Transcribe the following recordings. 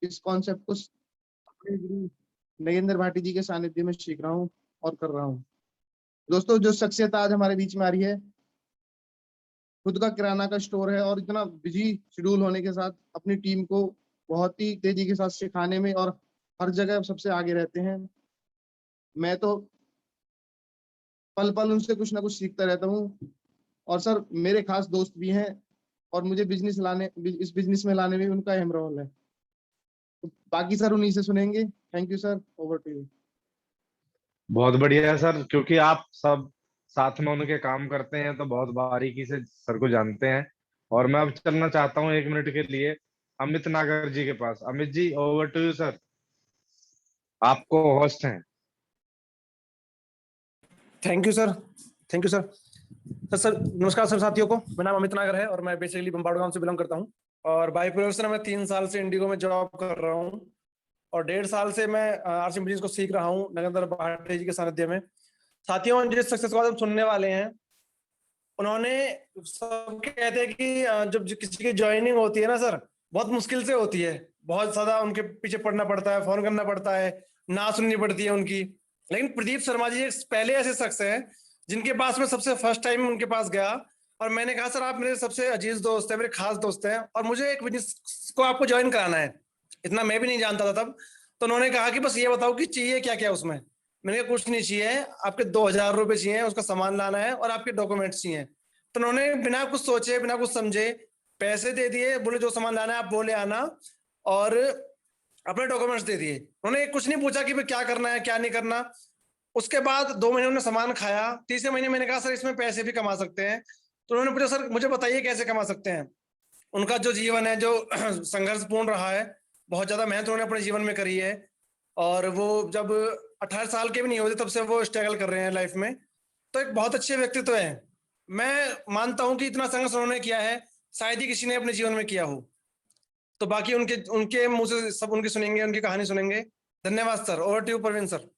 इस कॉन्सेप्ट को अपने गुरु नगेंद्र भाटी जी के सानिध्य में सीख रहा हूँ और कर रहा हूँ। दोस्तों, जो शख्सियत आज हमारे बीच में आ रही है, खुद का किराना का स्टोर है और इतना बिजी शेड्यूल होने के साथ अपनी टीम को बहुत ही तेजी के साथ सिखाने में और हर जगह सबसे आगे रहते हैं। मैं तो पल पल उनसे कुछ ना कुछ सीखता रहता हूँ। और सर, मेरे खास दोस्त भी हैं और मुझे इस बिजनेस में लाने में उनका अहम रोल है। तो बाकी सर उन्हीं से सुनेंगे। Thank you sir, over to you. बहुत बढ़िया है सर, क्योंकि आप सब साथ में उनके काम करते हैं तो बहुत बारीकी से सर को जानते हैं। और मैं अब चलना चाहता हूँ 1 मिनट के लिए अमित नागर जी के पास। Amit ji, over to you sir, आपको होस्ट हैं। Thank you sir. Thank you sir. Sir नमस्कार सर साथियों को। मेरा नाम अमित नागर है और मैं बेसिकली बम्बाड़ो गांव से बिलोंग करता हूँ। और बाय प्रोफेशन मैं 3 साल से इंडिगो में जॉब कर रहा हूँ और 1.5 साल से मैं आरसी बिजनेस को सीख रहा हूँ नगेंद्र भाटी जी के सानिध्य में। साथियों, जिस सक्सेस को हम सुनने वाले हैं, उन्होंने सब कहते हैं कि जब किसी की ज्वाइनिंग होती है ना सर, बहुत मुश्किल से होती है। बहुत ज्यादा उनके पीछे पड़ना पड़ता है, फोन करना पड़ता है, ना सुननी पड़ती है उनकी। लेकिन प्रदीप शर्मा जी पहले ऐसे शख्स हैं जिनके पास मैं सबसे फर्स्ट टाइम उनके पास गया और मैंने कहा सर आप मेरे सबसे अजीज दोस्त हैं, मेरे खास दोस्त हैं और मुझे एक बिजनेस को आपको ज्वाइन कराना है। इतना मैं भी नहीं जानता था तब। तो उन्होंने कहा कि बस ये बताओ कि चाहिए क्या क्या उसमें। मैंने कहा कुछ नहीं चाहिए, आपके 2,000 रुपए चाहिए, उसका सामान लाना है और आपके डॉक्यूमेंट्स चाहिए। तो उन्होंने बिना कुछ सोचे, बिना कुछ समझे पैसे दे दिए, बोले जो सामान लाना है आप वो ले आना और अपने डॉक्यूमेंट्स दे दिए। उन्होंने कुछ नहीं पूछा कि भाई क्या करना है क्या नहीं करना। उसके बाद 2 महीने उन्होंने सामान खाया। तीसरे महीने मैंने कहा सर इसमें पैसे भी कमा सकते हैं। तो उन्होंने पूछा सर मुझे बताइए कैसे कमा सकते हैं। उनका जो जीवन है जो संघर्षपूर्ण रहा है, बहुत ज्यादा मेहनत उन्होंने अपने जीवन में करी है और वो जब 18 साल के भी नहीं होते तब से वो स्ट्रगल कर रहे हैं लाइफ में। तो एक बहुत अच्छे व्यक्तित्व है। मैं मानता हूं कि इतना संघर्ष उन्होंने किया है शायद ही किसी ने अपने जीवन में किया हो। तो बाकी उनके उनके मुंह से सब उनकी सुनेंगे, उनकी कहानी सुनेंगे। धन्यवाद sir. Over to you Praveen sir.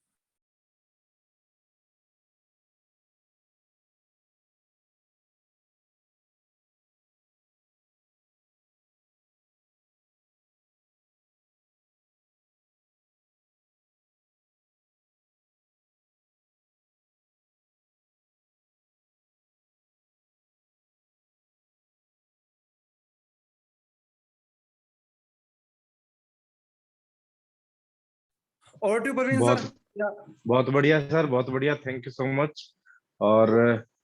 Over to Praveen बहुत सर। बहुत बढ़िया सर, बहुत बढ़िया, थैंक यू सो मच। और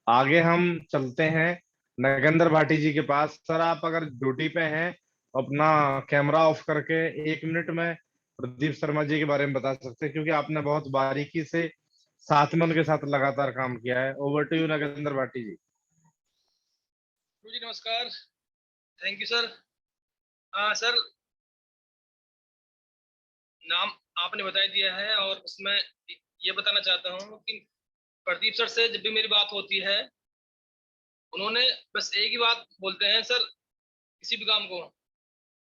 आगे हम चलते हैं नगेंद्र भाटी जी के पास। सर, आप अगर ड्यूटी पे हैं तो अपना कैमरा ऑफ करके 1 मिनट में प्रदीप शर्मा जी के बारे में बता सकते हैं, क्योंकि आपने बहुत बारीकी से साथ में उनके साथ लगातार काम किया है। Over to you Nagendra Bhati ji. जी नमस्कार, थैंक यू सर। हाँ सर, नाम आपने बता दिया है और उसमें ये बताना चाहता हूँ कि प्रदीप सर से जब भी मेरी बात होती है, उन्होंने बस एक ही बात बोलते हैं सर, किसी भी काम को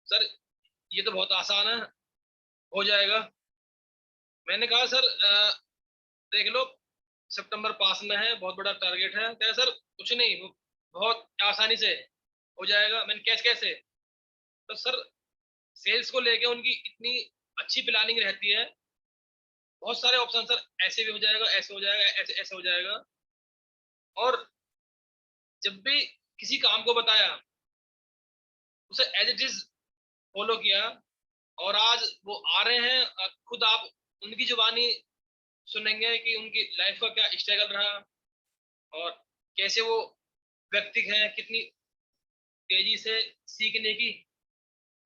सर ये तो बहुत आसान है, हो जाएगा। मैंने कहा सर देख लो, सितंबर पास में है, बहुत बड़ा टारगेट है। क्या सर कुछ नहीं, बहुत आसानी से हो जाएगा। मैंने कैसे? तो सर सेल्स को लेके उनकी इतनी अच्छी प्लानिंग रहती है, बहुत सारे ऑप्शन सर, ऐसे भी हो जाएगा, ऐसे हो जाएगा, ऐसे ऐसे हो जाएगा। और जब भी किसी काम को बताया, उसे एज इट इज फॉलो किया और आज वो आ रहे हैं। खुद आप उनकी जुबानी सुनेंगे कि उनकी लाइफ का क्या स्ट्रगल रहा और कैसे वो व्यक्ति हैं, कितनी तेजी से सीखने की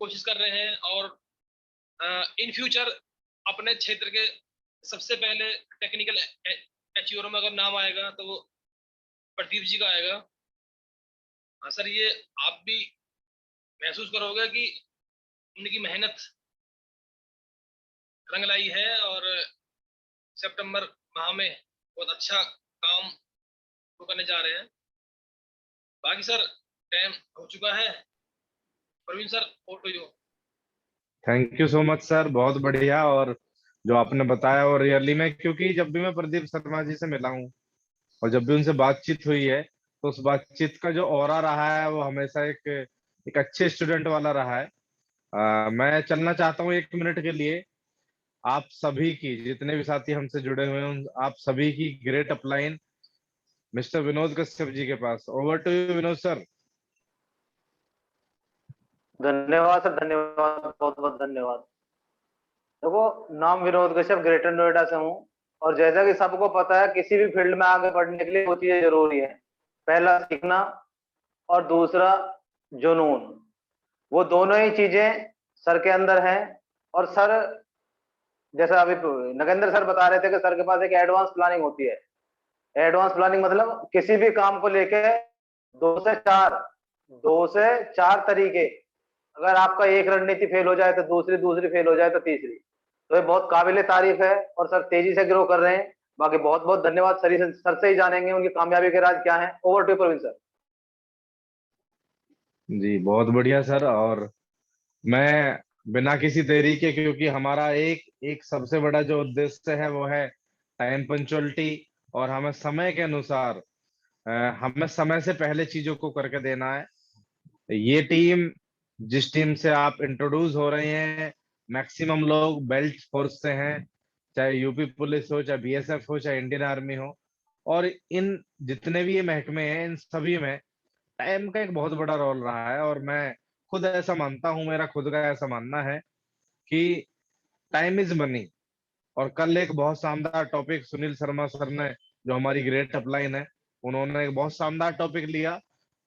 कोशिश कर रहे हैं और इन फ्यूचर अपने क्षेत्र के सबसे पहले टेक्निकल अचीवर में अगर नाम आएगा तो वो प्रदीप जी का आएगा। हाँ सर, ये आप भी महसूस करोगे कि उनकी मेहनत रंग लाई है और सितंबर माह में बहुत अच्छा काम वो करने जा रहे हैं। बाकी सर टाइम हो चुका है। Praveen sir, over to you. Thank you so much sir, बहुत बढ़िया। और जो आपने बताया, और रियली में, क्योंकि जब भी मैं प्रदीप शर्मा जी से मिला हूँ और जब भी उनसे बातचीत हुई है, तो उस बातचीत का जो ऑरा रहा है वो हमेशा एक अच्छे स्टूडेंट वाला रहा है। मैं चलना चाहता हूँ 1 मिनट के लिए। आप सभी की, जितने भी साथी हमसे जुड़े हुए हैं, आप सभी की great upline mister Vinod Kashyap ji के पास। Over to you Vinod sir. धन्यवाद सर, धन्यवाद, बहुत बहुत धन्यवाद। देखो, नाम विनोद कश्यप, ग्रेटर नोएडा से हूँ। और जैसा कि सबको पता है, किसी भी फील्ड में आगे बढ़ने के लिए दो चीजें जरूरी है। पहला सीखना और दूसरा जुनून। वो दोनों ही चीजें सर के अंदर हैं। और सर, जैसा अभी नगेंद्र सर बता रहे थे कि सर के पास एक एडवांस प्लानिंग होती है। एडवांस प्लानिंग मतलब किसी भी काम को लेके 2 से 4 तरीके। अगर आपका एक रणनीति फेल हो जाए तो दूसरी, दूसरी फेल हो जाए तो तीसरी। तो ये बहुत काबिले तारीफ है और सर तेजी से ग्रो कर रहे हैं। बाकी बहुत बहुत धन्यवाद। सर से ही जानेंगे उनकी कामयाबी के राज क्या है। Over to Praveen sir. जी बहुत बढ़िया सर। और मैं बिना किसी देरी के, क्योंकि हमारा एक एक सबसे बड़ा जो उद्देश्य है वो है टाइम पंचुअलिटी, और हमें समय के अनुसार हमें समय से पहले चीजों को करके देना है। ये टीम, जिस टीम से आप इंट्रोड्यूस हो रहे हैं, मैक्सिमम लोग बेल्ट फोर्स से हैं, चाहे यूपी पुलिस हो, चाहे बीएसएफ हो, चाहे इंडियन आर्मी हो। और इन जितने भी ये महकमे हैं, इन सभी में टाइम का एक बहुत बड़ा रोल रहा है। और मैं खुद ऐसा मानता हूं, मेरा खुद का ऐसा मानना है कि टाइम इज मनी। और कल एक बहुत शानदार टॉपिक सुनील शर्मा सर ने, जो हमारी ग्रेट अपलाइन है, उन्होंने एक बहुत शानदार टॉपिक लिया।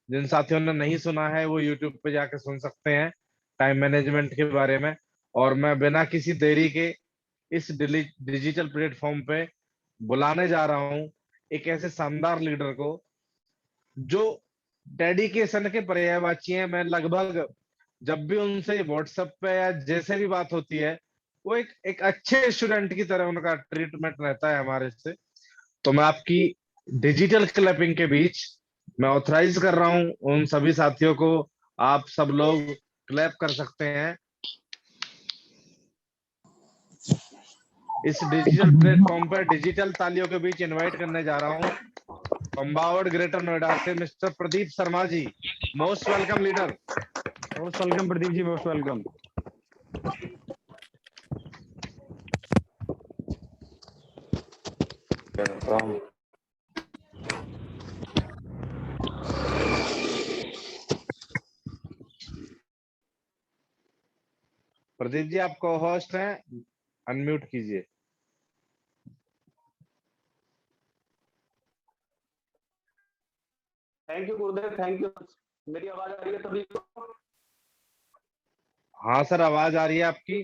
जिन साथियों ने नहीं सुना है वो यूट्यूब पे जाके सुन सकते हैं, टाइम मैनेजमेंट के बारे में। और मैं बिना किसी देरी के इस डिजिटल प्लेटफॉर्म पे बुलाने जा रहा हूँ एक ऐसे शानदार लीडर को जो डेडिकेशन के पर्यायवाची हैं। मैं लगभग जब भी उनसे व्हाट्सएप पे या जैसे भी बात होती है, वो एक अच्छे स्टूडेंट की तरह उनका ट्रीटमेंट रहता है हमारे से। तो मैं आपकी डिजिटल क्लैपिंग के बीच मैं ऑथराइज कर रहा हूं उन सभी साथियों को। आप सब लोग क्लैप कर सकते हैं। इस डिजिटल प्लेटफॉर्म पर डिजिटल तालियों के बीच इनवाइट करने जा रहा हूं पंबावड़ ग्रेटर नोएडा से mister Pradeep Sharma ji. Most welcome leader. Most welcome Pradeep ji, most welcome. Pradeep ji आप को होस्ट हैं, अनम्यूट कीजिए। थैंक यू गुरुदेव, थैंक यू। मेरी आवाज आ रही है सभी को? हाँ सर, आवाज आ रही है आपकी।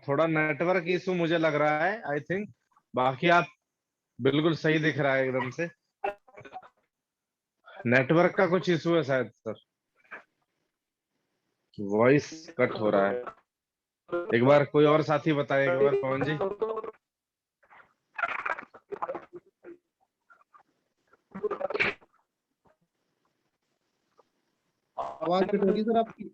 थोड़ा नेटवर्क इशू मुझे लग रहा है, आई थिंक। बाकी आप बिल्कुल सही दिख रहा है एकदम से। नेटवर्क का कुछ इशू है शायद सर, वॉइस कट हो रहा है। एक बार कोई और साथी बताए, एक बार पवन जी। आवाज कट होगी सर आपकी।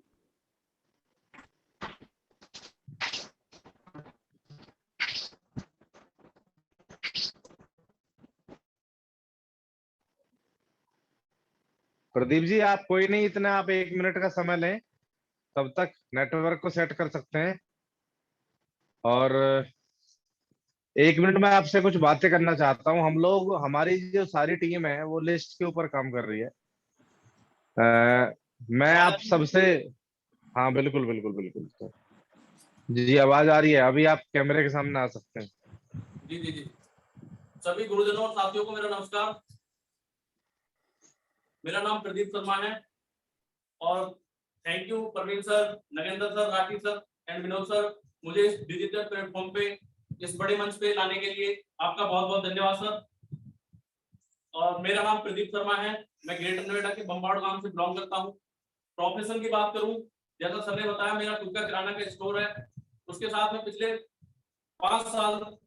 प्रदीप जी आप कोई नहीं, इतना आप 1 मिनट का समय लें, तब तक नेटवर्क को सेट कर सकते हैं। और 1 मिनट में आपसे कुछ बातें करना चाहता हूं। हम लोग, हमारी जो सारी टीम है वो लिस्ट के ऊपर काम कर रही है। मैं आप सबसे, हाँ बिल्कुल बिल्कुल बिल्कुल जी, आवाज आ रही है। अभी आप कैमरे के सामने आ सकते हैं। जी जी जी। सभी गुरुजनों और साथियों को मेरा नमस्कार। मेरा नाम प्रदीप शर्मा है और thank you Praveen sir, Nagendra sir, Rathi sir and Vinod sir, मुझे इस डिजिटल प्लेटफॉर्म पे, इस बड़े मंच पे लाने के लिए आपका बहुत बहुत धन्यवाद सर। और मेरा नाम प्रदीप शर्मा है, मैं ग्रेटर नोएडा के बम्बाड़ गांव से बिलोंग करता हूँ। प्रोफेशन की बात करूँ, जैसा सर ने बताया, मेरा खुद का किराना का स्टोर है। उसके साथ में पिछले 5 साल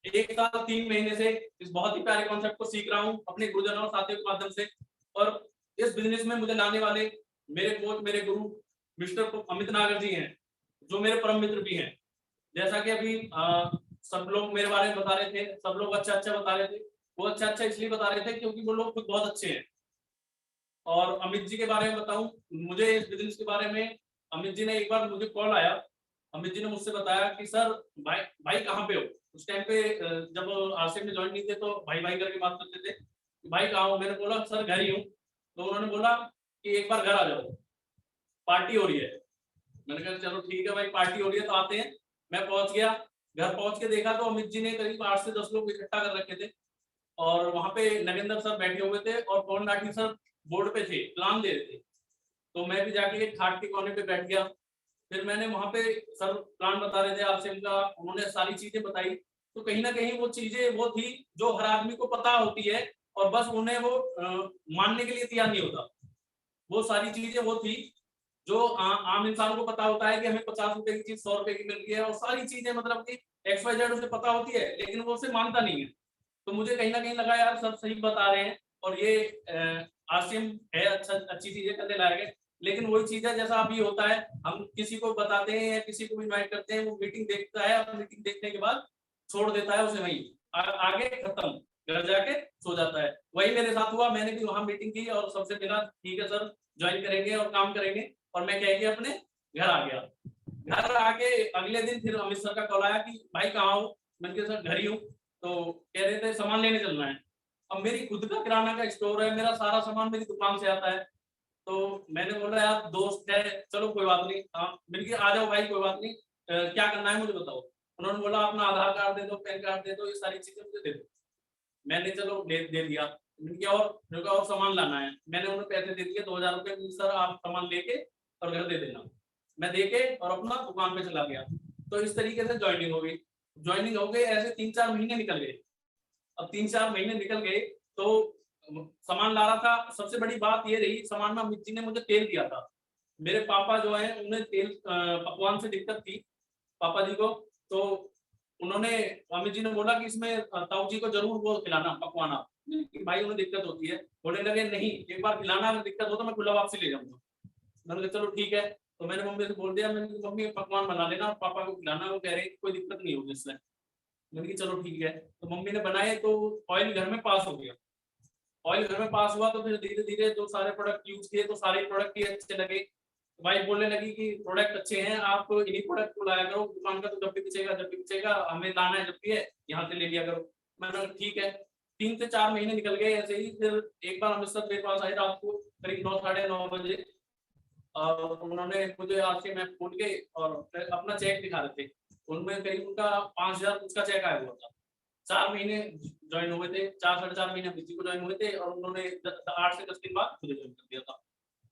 1 साल 3 महीने से इस बहुत ही प्यारे कॉन्सेप्ट को सीख रहा हूँ अपने गुरुजनों और साथियों के माध्यम से। और इस बिजनेस में मुझे लाने वाले मेरे कोच, मेरे गुरु मिस्टर अमित नागर जी हैं, जो मेरे परम मित्र भी हैं। जैसा कि अभी सब लोग मेरे बारे में बता रहे थे, सब लोग अच्छा अच्छा बता रहे थे। वो अच्छा इसलिए बता रहे थे क्योंकि वो लोग खुद बहुत अच्छे हैं। और अमित जी के बारे में बताऊं, मुझे इस बिजनेस के बारे में अमित जी ने एक बार मुझे कॉल आया, अमित जी ने मुझसे बताया कि सर भाई कहाँ पे हो। उस टाइम पे जब आरसीएम में ज्वाइन नहीं थे तो भाई करके बात करते थे, भाई कहाँ हो। मैंने बोला सर घर ही हूँ। तो उन्होंने बोला कि एक बार घर आ जाओ, पार्टी हो रही है। मैंने कहा चलो ठीक है भाई, पार्टी हो रही है तो आते हैं। मैं पहुंच गया, घर पहुंच के देखा तो अमित जी ने करीब 8 से 10 लोग इकट्ठा कर रखे थे और वहां पे नगेंद्र सर बैठे हुए थे और पवन राठी सर बोर्ड पे थे, प्लान दे रहे थे। तो मैं भी जाके एक खाट के कोने पे बैठ गया। फिर मैंने वहां पे सर प्लान बता रहे थे आपसे इनका, उन्होंने सारी चीजें बताई। तो कहीं ना कहीं वो चीजें वो थी जो हर आदमी को पता होती है और बस उन्हें वो मानने के लिए तैयार नहीं होता। वो सारी चीजें वो थी जो आम इंसान को पता होता है कि हमें 50 रुपए की चीज 100 रुपए की मिल रही है और सारी चीजें मतलब कि XYZ उसे पता होती है, लेकिन वो उसे मानता नहीं है। तो मुझे कहीं ना कहीं लगा यार सब सही बता रहे हैं और ये आरसीएम है, अच्छी चीजें करने लायक है। लेकिन वही चीज है जैसा अभी होता है, हम किसी को बताते हैं या किसी को इनवाइट करते हैं, वो मीटिंग देखता है और मीटिंग देखने के बाद छोड़ देता है उसे, वहीं आगे खत्म, घर जाके सो जाता है। वही मेरे साथ हुआ, मैंने भी वहां मीटिंग की और सबसे मिला, ठीक है सर ज्वाइन करेंगे और काम करेंगे, और मैं कह के अपने घर आ गया। घर आके अगले दिन फिर अमित सर का कॉल आया कि भाई कहाँ हो। मैंने कहा सर घर ही हूँ। तो कह रहे थे सामान लेने चलना है। अब मेरी खुद का किराना का स्टोर है, मेरा सारा सामान मेरी दुकान से आता है। तो मैंने बोला यार दोस्त है, चलो कोई बात नहीं, मिलके आ जाओ भाई, कोई बात नहीं, क्या करना है मुझे बताओ। उन्होंने बोला अपना आधार कार्ड दे दो, पैन कार्ड दे दो, ये सारी चीजें मुझे दे दो। मैंने चलो दे दिया। और सामान लाना है, मैंने उन्हें पैसे दे दिए 2000 रुपए, सर आप सामान लेके और घर दे देना। मैं देके और अपना दुकान पे चला गया। तो इस तरीके से ज्वाइनिंग हो गई। ज्वाइनिंग हो गई, ऐसे 3-4 महीने निकल गए। अब 3-4 महीने निकल गए तो सामान ला रहा था। सबसे बड़ी बात ये रही, सामान में अमित जी ने मुझे तेल दिया था। मेरे पापा जो है उन्हें तेल पकवान से दिक्कत थी, पापा जी को। तो उन्होंने, अमित जी ने बोला कि इसमें ताऊ जी को जरूर वो खिलाना पकवान आप, भाई उन्हें दिक्कत होती है। बोलने लगे नहीं, एक बार खिलाना, अगर दिक्कत हो तो मैं खुला वापसी ले जाऊंगा। मैंने कहा चलो ठीक है। तो मैंने मम्मी से बोल दिया, मैंने मम्मी पकवान बना लेना और पापा को खिलाना। वो कह रहे कोई दिक्कत नहीं होगी इसमें। मैंने कहा चलो ठीक है। तो मम्मी ने बनाए तो ऑयल घर में पास हो गया। ऑयल घर में पास हुआ तो फिर धीरे धीरे जो सारे प्रोडक्ट यूज किए तो सारे प्रोडक्ट ही अच्छे लगे। भाई बोलने लगी कि प्रोडक्ट अच्छे हैं, आप इन्हीं प्रोडक्ट को लाया करो, दुकान का तो जब भी पिछेगा हमें लाना है, जब भी है यहाँ से ले लिया करो। मैंने ठीक है। 3 से 4 महीने निकल गए ऐसे ही। फिर एक बार अमृतसर मेरे पास आए रात को करीब 9-9:30 बजे, और उन्होंने मुझे आके मैं खोल के और अपना चेक दिखा रहे थे। उनमें करीब उनका 5000 कुछ का चेक आया हुआ था। 4 महीने ज्वाइन हुए थे, 4-4.5 महीने बिजी को ज्वाइन हुए थे और उन्होंने 8 से 10 दिन बाद मुझे ज्वाइन कर दिया था।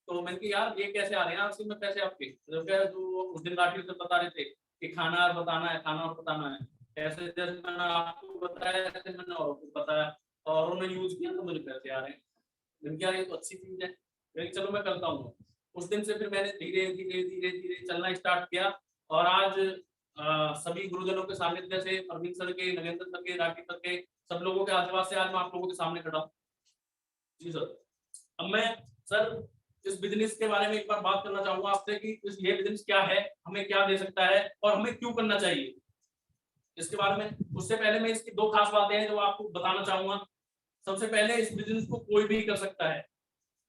तो मैंने कहा यार ये कैसे आ रहे हैं आपसे में पैसे आपके, जो उस दिन राठी से बता रहे थे कि खाना और बताना है, खाना और बताना है, ऐसे जैसे मैंने आपको बताया ऐसे मैंने और बताया और उन्होंने यूज किया तो मुझे पैसे आ रहे हैं। मैंने कहा ये तो अच्छी चीज है, चलो मैं करता हूँ। उस दिन से फिर मैंने धीरे धीरे धीरे धीरे चलना स्टार्ट किया और आज सभी गुरुजनों के सानिध्य से, परवीन सर के, नगेंद्र सर के, राठी सर के, सब लोगों के आशीर्वाद से आज मैं आप लोगों के सामने खड़ा हूँ। जी सर। अब मैं सर इस बिजनेस के बारे में एक बार बात करना चाहूंगा आपसे कि ये बिजनेस क्या है, हमें क्या दे सकता है और हमें क्यों करना चाहिए इसके बारे में। उससे पहले मैं इसकी 2 खास बातें हैं जो आपको बताना चाहूंगा। सबसे पहले इस बिजनेस को कोई भी कर सकता है,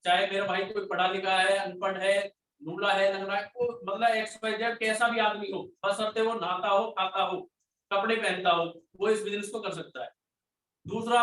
चाहे मेरा भाई कोई पढ़ा लिखा है, अनपढ़ है, लूला है, लंगड़ा है, मतलब XYZ कैसा भी आदमी हो, बशर्ते वो नहाता हो, खाता हो, कपड़े पहनता हो, वो इस बिजनेस को कर सकता है। दूसरा,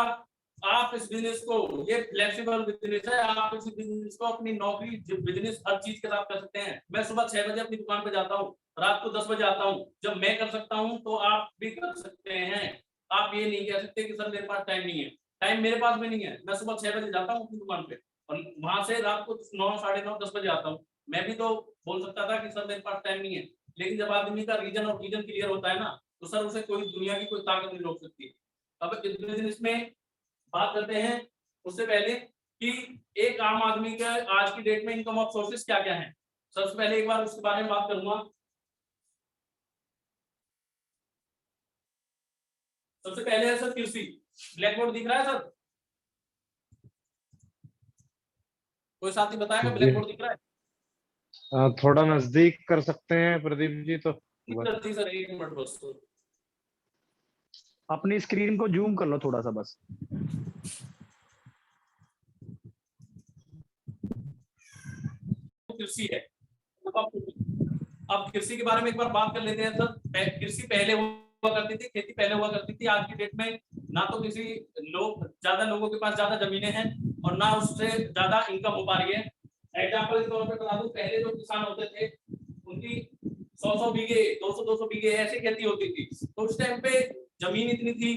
आप इस बिजनेस को, ये फ्लेक्सिबल बिजनेस है, आप इस बिजनेस को अपनी नौकरी बिजनेस हर चीज के साथ कर सकते हैं। मैं सुबह 6 बजे अपनी दुकान पे जाता हूँ, रात को 10 बजे आता हूँ। जब मैं कर सकता हूँ तो आप भी कर सकते हैं। आप ये नहीं कह सकते कि सर मेरे पास टाइम नहीं है। टाइम मेरे पास भी नहीं है। मैं सुबह 6 बजे जाता हूँ अपनी दुकान पे और वहां से रात को 9, 9:30, 10 बजे आता हूँ। मैं भी तो बोल सकता था कि सर मेरे पास टाइम नहीं है, लेकिन जब आदमी का रीजन और रीजन क्लियर होता है ना, तो सर उसे कोई दुनिया की कोई ताकत नहीं रोक सकती। अब इस बिजनेस में बात करते हैं उससे पहले कि एक आम आदमी का आज की डेट में इनकम ऑफ सोर्सेस क्या क्या है। सबसे पहले एक बार उसके बारे में बात करूंगा। सबसे पहले है सर कृषि। ब्लैक बोर्ड दिख रहा है सर? कोई साथी बताएगा ब्लैक बोर्ड दिख रहा है? थोड़ा नजदीक कर सकते हैं प्रदीप जी तो। सर 1 मिनट बस। अपनी स्क्रीन को जूम कर लो थोड़ा सा बस। कृषि है। अब कृषि के बारे में एक बार बात कर लेते हैं सर। कृषि पहले हुआ करती थी, खेती पहले हुआ करती थी। आज की डेट में ना तो किसी ज्यादा लोगों के पास ज्यादा जमीनें हैं और ना उससे ज्यादा इनकम हो पा रही है। एग्जाम्पल के तौर पर बता दूं, पहले जो किसान होते थे उनकी 100 बीघे 200 बीघे ऐसी खेती होती थी। तो उस टाइम पे जमीन इतनी थी,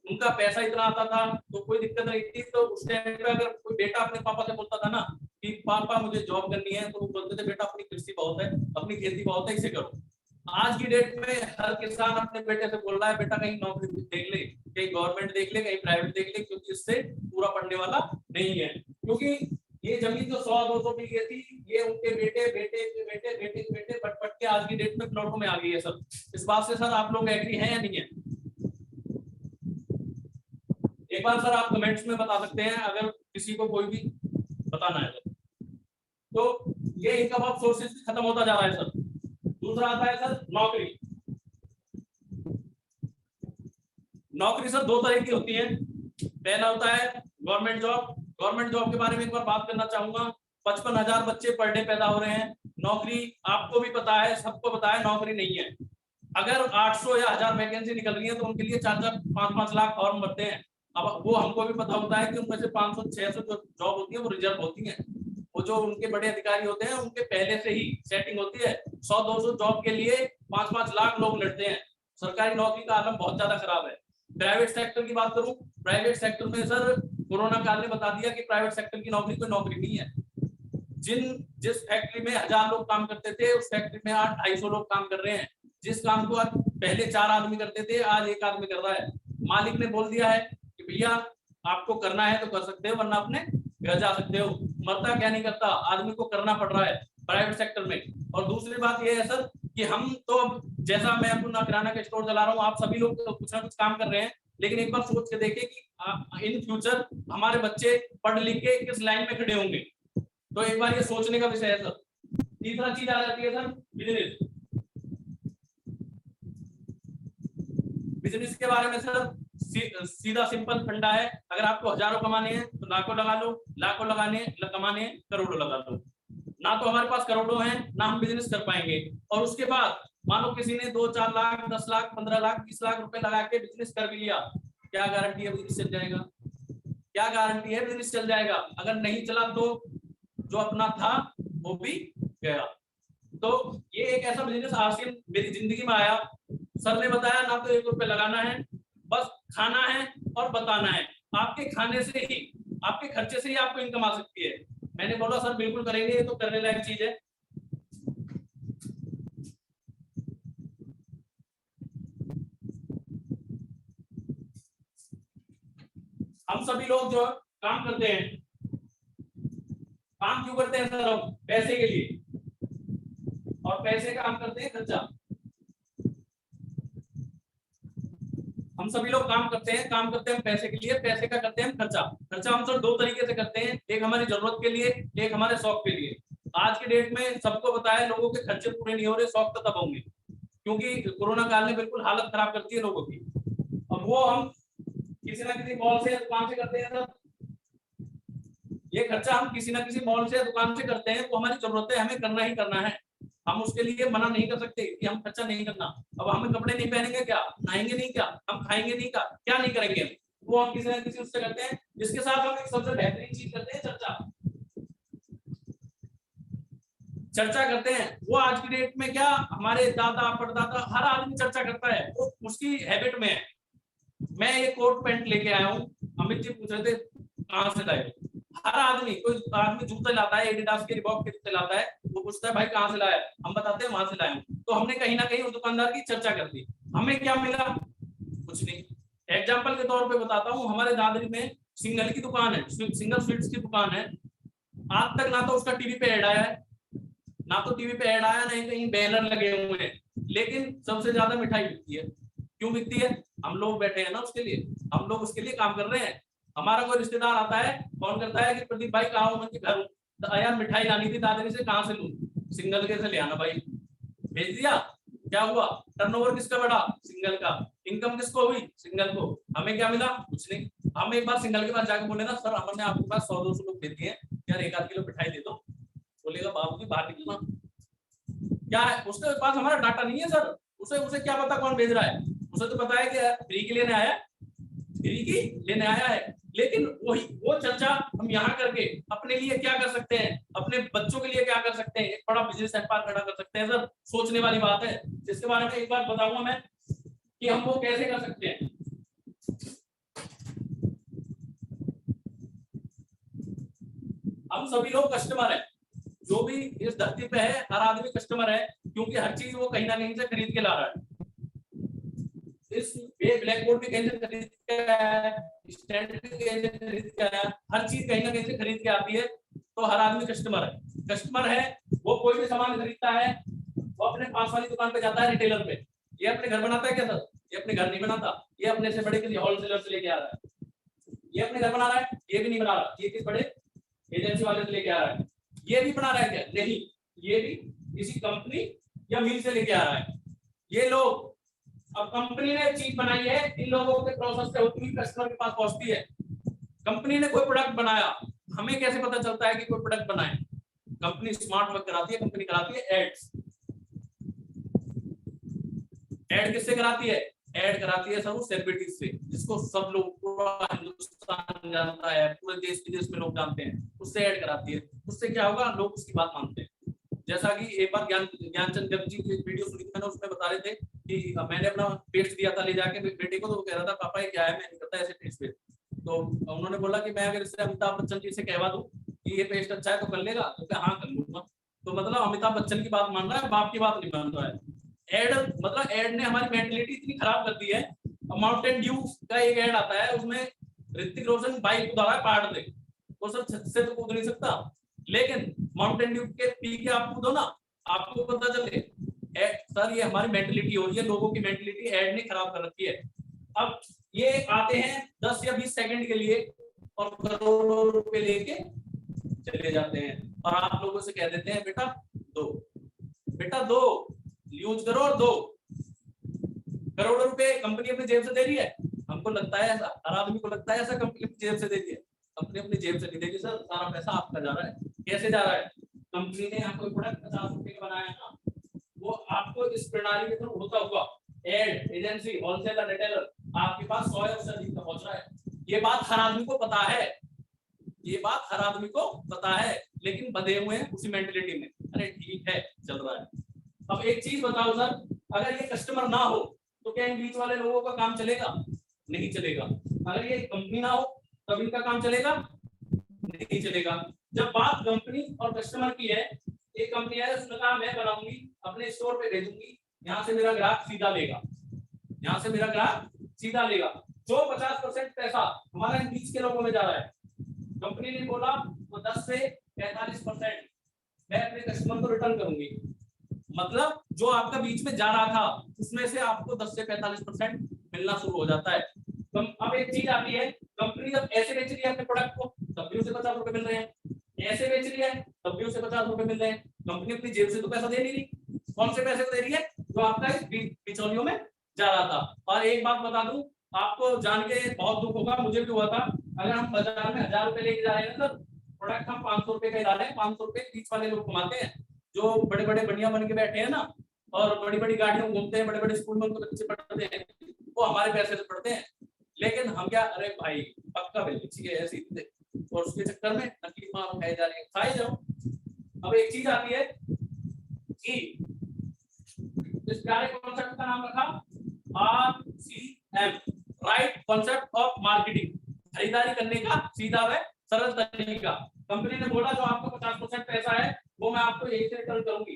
उनका पैसा इतना आता था, तो कोई दिक्कत नहीं थी। तो उस टाइम पे अगर कोई बेटा अपने पापा से बोलता था ना कि पापा मुझे जॉब करनी है, तो वो बोलते थे बेटा अपनी कृषि बहुत है, अपनी खेती बहुत है, इसे करो। आज की डेट में हर किसान अपने बेटे से बोल रहा है बेटा कहीं नौकरी देख ले, कहीं गवर्नमेंट देख ले, कहीं प्राइवेट देख ले, क्योंकि इससे पूरा पढ़ने वाला नहीं है। क्योंकि ये जमीन जो 100-200 बीघे थी, ये उनके बेटे बेटे के बेटे बेटे के बेटे बट के आज की डेट में प्लॉटों में आ गई है सर। इस बात से सर आप लोग एग्री हैं या नहीं है? एक बार सर आप कमेंट्स में बता सकते हैं अगर किसी को कोई भी बताना है तो ये इनकम ऑफ सोर्सेज खत्म होता जा रहा है सर। दूसरा आता है सर नौकरी। नौकरी सर दो तरह की होती है। पहला होता है गवर्नमेंट जॉब। गवर्नमेंट जॉब के बारे में एक बार बात करना चाहूंगा। 55,000 बच्चे पर डे पैदा हो रहे हैं। नौकरी आपको भी पता है, सबको पता है, नौकरी नहीं है। अगर 800 या 1000 वैकेंसी निकल रही है तो उनके लिए 4-4 5-5 लाख फॉर्म भरते हैं। अब वो हमको भी पता होता है कि उनमें से 500-600 जो जॉब होती है वो रिजर्व होती है। वो जो उनके बड़े अधिकारी होते हैं उनके पहले से ही सेटिंग होती है। 100-200 जॉब के लिए 5-5 लाख लोग लड़ते हैं। सरकारी नौकरी का आलम बहुत ज्यादा खराब है। प्राइवेट सेक्टर की बात करूं, प्राइवेट सेक्टर में सर कोरोना काल ने बता दिया कि प्राइवेट सेक्टर की नौकरी कोई नौकरी नहीं है। जिस फैक्ट्री में 1000 लोग काम करते थे, उस फैक्ट्री में आज 250 लोग काम कर रहे हैं। जिस काम को आज पहले 4 आदमी करते थे, आज 1 आदमी कर रहा है। मालिक ने बोल दिया है कि भैया आपको करना है तो कर सकते हो, वरना अपने घर जा सकते हो। मरता क्या नहीं करता, आदमी को करना पड़ रहा है प्राइवेट सेक्टर में। और दूसरी बात यह है सर कि हम तो अब जैसा मैं अपना किराना का स्टोर चला रहा हूँ, आप सभी लोग तो कुछ ना कुछ काम कर रहे हैं, लेकिन एक बार सोच के देखें कि इन फ्यूचर हमारे बच्चे पढ़ लिख के किस लाइन में खड़े होंगे। तो एक बार ये सोचने का विषय है सर। तीसरा चीज आ जाती है सर बिजनेस। बिजनेस के बारे में सर सीधा सिंपल फंडा है। अगर आपको हजारों कमाने हैं तो लाखों लगा लो, लाखों कमाने हैं करोड़ों लगा लो। ना तो हमारे पास करोड़ों हैं, ना हम बिजनेस कर पाएंगे। और उसके बाद मान लो किसी ने 2-4 लाख 10 लाख 15 लाख 20 लाख रुपए लगा के बिजनेस कर भी लिया, क्या गारंटी है बिजनेस चल जाएगा? क्या गारंटी है बिजनेस चल जाएगा? अगर नहीं चला तो जो अपना था वो भी गया। तो ये एक ऐसा बिजनेस हासिल मेरी जिंदगी में आया। सर ने बताया ना तो 1 रुपए लगाना है, बस खाना है और बताना है। आपके खाने से ही, आपके खर्चे से ही आपको इनकम आ सकती है। मैंने बोला सर बिल्कुल करेंगे, ये तो करने लायक चीज है। हम सभी लोग जो काम करते हैं, काम क्यों करते हैं सर? हम पैसे के लिए, और पैसे का हम करते हैं खर्चा। हम सभी लोग काम करते हैं पैसे के लिए, पैसे का करते हैं खर्चा। खर्चा हम सब 2 तरीके से करते हैं, एक हमारी जरूरत के लिए, एक हमारे शौक के लिए। आज के डेट में सबको पता है लोगों के खर्चे पूरे नहीं हो रहे, शौक तो तब होंगे, क्योंकि कोरोना काल ने बिल्कुल हालत खराब करती है लोगों की। अब वो हम किसी ना किसी मॉल से, दुकान से करते हैं सर। ये खर्चा हम किसी ना किसी मॉल से, दुकान से करते हैं, वो हमारी जरूरत है, हमें करना ही करना है। हम उसके लिए मना नहीं कर सकते कि हम खर्चा नहीं करना। अब हम कपड़े नहीं पहनेंगे क्या, नहाएंगे नहीं क्या, हम खाएंगे नहीं क्या नहीं करेंगे, वो हम किसी ना किसी उससे करते हैं। इसके साथ हम एक सबसे बेहतरीन चीज करते हैं, चर्चा करते हैं। वो आज की डेट में क्या, हमारे दादा परदादा हर आदमी चर्चा करता है, वो उसकी हैबिट में है। मैं ये कोट पैंट लेके आया हूँ, अमित जी पूछ रहे थे कहाँ से लाए। हर आदमी, कोई आदमी जूते लाता है, एडिडास के, रिबॉक के जूते लाता है, वो पूछता है भाई कहाँ से लाया, हम बताते हैं वहां से लाए हूँ। तो हमने कहीं ना कहीं उस दुकानदार की चर्चा कर दी। हमें क्या मिला? कुछ नहीं। एग्जाम्पल के तौर पे बताता हूँ, हमारे दादरी में सिंगल की दुकान है, सिंगल स्वीट्स की दुकान है। आज तक ना तो उसका टीवी पे ऐड आया है, ना तो टीवी पे ऐड आया, नहीं कहीं बैनर लगे हुए हैं, लेकिन सबसे ज्यादा मिठाई बिकती है। क्यों बिकती है? हम लोग बैठे हैं ना उसके लिए, हम लोग उसके लिए काम कर रहे हैं। हमारा कोई रिश्तेदार आता है, फोन करता है कि प्रदीप भाई कहाँ हो, मैं घर हूँ, तो यार मिठाई लानी थी दादरी से, कहाँ से लूं? सिंगल के से ले आना भाई। भेज दिया, क्या हुआ? टर्नओवर किसका बढ़ा? सिंगल का। इनकम किसको हुई? सिंगल को। हमें क्या मिला? कुछ नहीं। हम एक बार सिंगल के पास जाके बोले ना, सर हमने आपके पास 100-200 लोग देते हैं यार, 1 आध किलो मिठाई दे दो। बोलेगा बाबू जी बाहर निकलना। क्या है उसके पास हमारा डाटा नहीं है सर, उसे क्या पता कौन भेज रहा है, उसे तो पता है कि फ्री की लेने आया है। लेकिन वो चर्चा हम यहाँ करके अपने लिए क्या कर सकते हैं, अपने बच्चों के लिए क्या कर सकते हैं, एक बड़ा बिजनेस एम्पायर खड़ा कर सकते हैं सर। सोचने वाली बात है, जिसके बारे में एक बार बताऊंगा मैं कि हम वो कैसे कर सकते हैं। हम सभी लोग कस्टमर हैं, जो भी इस धरती पे है हर आदमी कस्टमर है, क्योंकि हर चीज वो कहीं ना कहीं से खरीद के ला रहा है। इस ब्लैक बोर्ड भी कहीं से खरीद के आया है, स्टैंड भी कहीं से खरीद के आया है, हर चीज कहीं ना कहीं से खरीद के आती है। तो हर आदमी कस्टमर है। वो कोई भी सामान खरीदता है, वो अपने पास वाली दुकान पे जाता है, रिटेलर पे। ये अपने घर बनाता है क्या सर? ये अपने घर नहीं बनाता, ये अपने से बड़े किसी होलसेलर से लेके आ रहा है। ये अपने घर बना रहा है? ये भी नहीं बना रहा, ये किस बड़े एजेंसी वाले से लेके आ रहा है। ये भी बना रहा है क्या? नहीं, ये भी किसी कंपनी या मिल से लेके आ रहा है। ये लोग, अब कंपनी ने चीज बनाई है, इन लोगों के प्रोसेस से होती हुई कस्टमर के पास पहुंचती है। कंपनी ने कोई प्रोडक्ट बनाया, हमें कैसे पता चलता है कि कोई प्रोडक्ट बनाए? कंपनी स्मार्ट वर्क कराती है, कंपनी कराती है एड्स। एड किससे कराती है? एड कराती है सब सेलिब्रिटीज से, जिसको सब लोग पूरा हिंदुस्तान जानता है, पूरे देश विदेश में लोग जानते हैं, उससे ऐड कराती है। उससे क्या होगा? लोग उसकी बात मानते हैं। जैसा कि एक बार ज्ञानचंद गर्ग जी की वीडियो सुनी थी मैंने, उसमें बता रहे थे कि मैंने अपना पेस्ट दिया था ले जाके बेटे को, तो वो कह रहा था पापा ये क्या है, मैं नहीं करता ऐसे पेस्ट पे। तो उन्होंने बोला कि मैं अगर इससे अमिताभ बच्चन जी से कहवा दूं कि ये पेस्ट अच्छा है तो कर लेगा, तो क्या? हाँ कर लूंगा। तो मतलब अमिताभ बच्चन की बात मान रहा है, बाप की बात नहीं मान रहा है। एड मतलब एड ने हमारी मेंटलिटी इतनी खराब कर दी है। माउंटेन ड्यू का एक एड आता है, उसमें ऋतिक रोशन बाइक कूदा है पहाड़ से, वो सब छत से तो कूद नहीं सकता, लेकिन माउंटेन ड्यू के पी के आप कूदो ना, आपको पता चले। सर ये हमारी मेंटलिटी हो रही है, लोगों की मेंटलिटी एड ने खराब कर रखी है। अब ये आते हैं 10 या 20 सेकंड के लिए और करोड़ों रुपए लेके चले जाते हैं, और आप लोगों से कह देते हैं बेटा दो यूज करो और 2 करोड़ रुपए कंपनी अपनी जेब से दे रही है। हमको लगता है ऐसा, हर आदमी को लगता है ऐसा कंपनी अपनी जेब से दे रही है। कंपनी अपनी जेब से नहीं देगी सर, सारा पैसा आपका जा रहा है। कैसे जा रहा है? कंपनी ने आपको प्रोडक्ट 50 रुपए का बनाया ना, वो आपको इस प्रणाली के थ्रू होता हुआ एड एजेंसी होलसेलर रिटेलर आपके पास 100 या उससे अधिक पहुंच रहा है। ये बात हर आदमी को पता है, लेकिन बंधे हुए हैं उसी मेंटलिटी में। अरे ठीक है चल रहा है। अब एक चीज बताओ सर, अगर ये कस्टमर ना हो तो क्या इन बीच वाले लोगों का काम चलेगा? नहीं चलेगा। अगर ये कंपनी ना हो तब इनका काम चलेगा? नहीं चलेगा। जब बात कंपनी और कस्टमर की है, एक कंपनी है उसने कहा मैं बनाऊंगी, अपने स्टोर पे भेजूंगी, यहाँ से मेरा ग्राहक सीधा लेगा। जो 50% पैसा हमारा इन बीच के लोगों में जा रहा है, कंपनी ने बोला वो 10 से 45% मैं अपने कस्टमर को रिटर्न करूंगी। मतलब जो आपका बीच में जा रहा था उसमें से आपको 10 से 45% मिलना शुरू हो जाता है। तो अब एक चीज आती है, कंपनी जब ऐसे बेच रही है अपने प्रोडक्ट को तब भी उसे 50 रुपए मिल रहे हैं, ऐसे बेच रही है तब भी उसे 50 रुपए मिल रहे हैं। कंपनी अपनी जेब से तो पैसा दे नहीं रही, कौन से पैसे को दे रही है? जो आपका बिचौलियों में जा रहा था। और एक बात बता दूं, आपको जान के बहुत दुख होगा, मुझे भी हुआ था। अगर हम बाजार में 1000 रुपए लेके जा रहे हैं ना, प्रोडक्ट हम 500 रुपए का ला रहे हैं, 500 रुपए बीच वाले लोग कमाते हैं, जो बड़े बड़े बढ़िया बन के बैठे हैं ना, और बड़ी बड़ी गाड़ियों घूमते हैं, बड़े बड़े स्कूल में उनके बच्चे पढ़ते हैं, वो हमारे पैसे से पढ़ते हैं। लेकिन हम क्या, अरे भाई पक्का बिल चाहिए ऐसी, और उसके चक्कर में नकली माल उठाए जा रहे हैं, खाए जाओ। अब एक चीज आती है कि इस प्यारे कॉन्सेप्ट का नाम रखा RCM, right concept of marketing, खरीदारी करने का सीधा व सरल तरीका। कंपनी ने बोला जो आपका 50% पैसा है वो मैं आपको यही से रिटर्न करूंगी,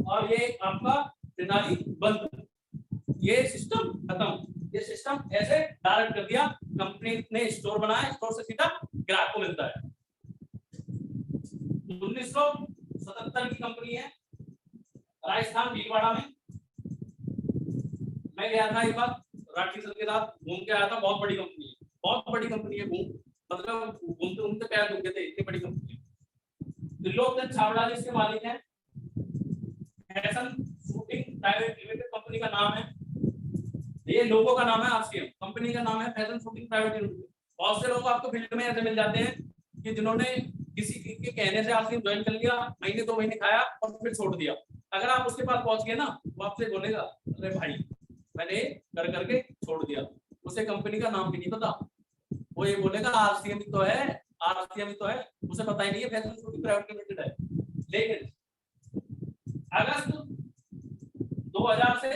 और ये आपका प्रणाली बंद, ये सिस्टम खत्म। ये सिस्टम ऐसे डायरेक्ट कर दिया, कंपनी ने स्टोर बनाया, स्टोर से सीधा ग्राहक को मिलता है। 1977 की कंपनी है, राजस्थान भीलवाड़ा में। मैं गया था एक बार राठी सर के साथ, घूम के आया था। बहुत बड़ी कंपनी है, बहुत बड़ी कंपनी है। मतलब घूमते घूमते पैर दुख गए थे, इतनी बड़ी कंपनी है। त्रिलोक छावड़ा जिसके मालिक हैं, fashion shooting private limited company का नाम है। ये लोगों का नाम है RCM, कंपनी का नाम है फैशन शूटिंग प्राइवेट लिमिटेड। बहुत से लोग आपको फील्ड में ऐसे मिल जाते हैं कि जिन्होंने किसी के कहने से आसिम ज्वाइन कर लिया, महीने 2 महीने खाया और फिर छोड़ दिया। अगर आप उसके पास पहुंच गए ना, वो आपसे बोलेगा अरे भाई मैंने कर करके छोड़ दिया, उसे कंपनी का नाम भी नहीं पता, वो ये बोलेगा आरसीएम ही तो है, आरसीएम ही तो है, उसे पता ही नहीं है फैशन फूड प्राइवेट लिमिटेड है। लेकिन अगस्त 2000 से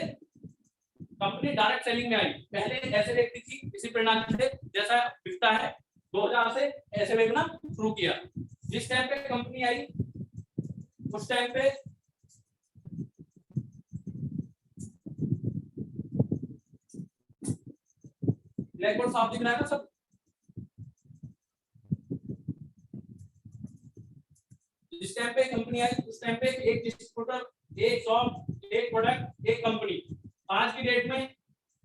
कंपनी डायरेक्ट सेलिंग में आई। पहले ऐसे व्यक्ति थी इसी प्रणाली से जैसा बिकता है, 2000 से ऐसे बेचना शुरू किया। जिस टाइम पे कंपनी आई उस टाइम पे ब्लैक बोर्ड साफ दिख रहा है ना सब? जिस टाइम पे कंपनी आई उस टाइम पे एक डिस्ट्रीब्यूटर, एक शॉप, एक प्रोडक्ट, एक कंपनी। आज की डेट में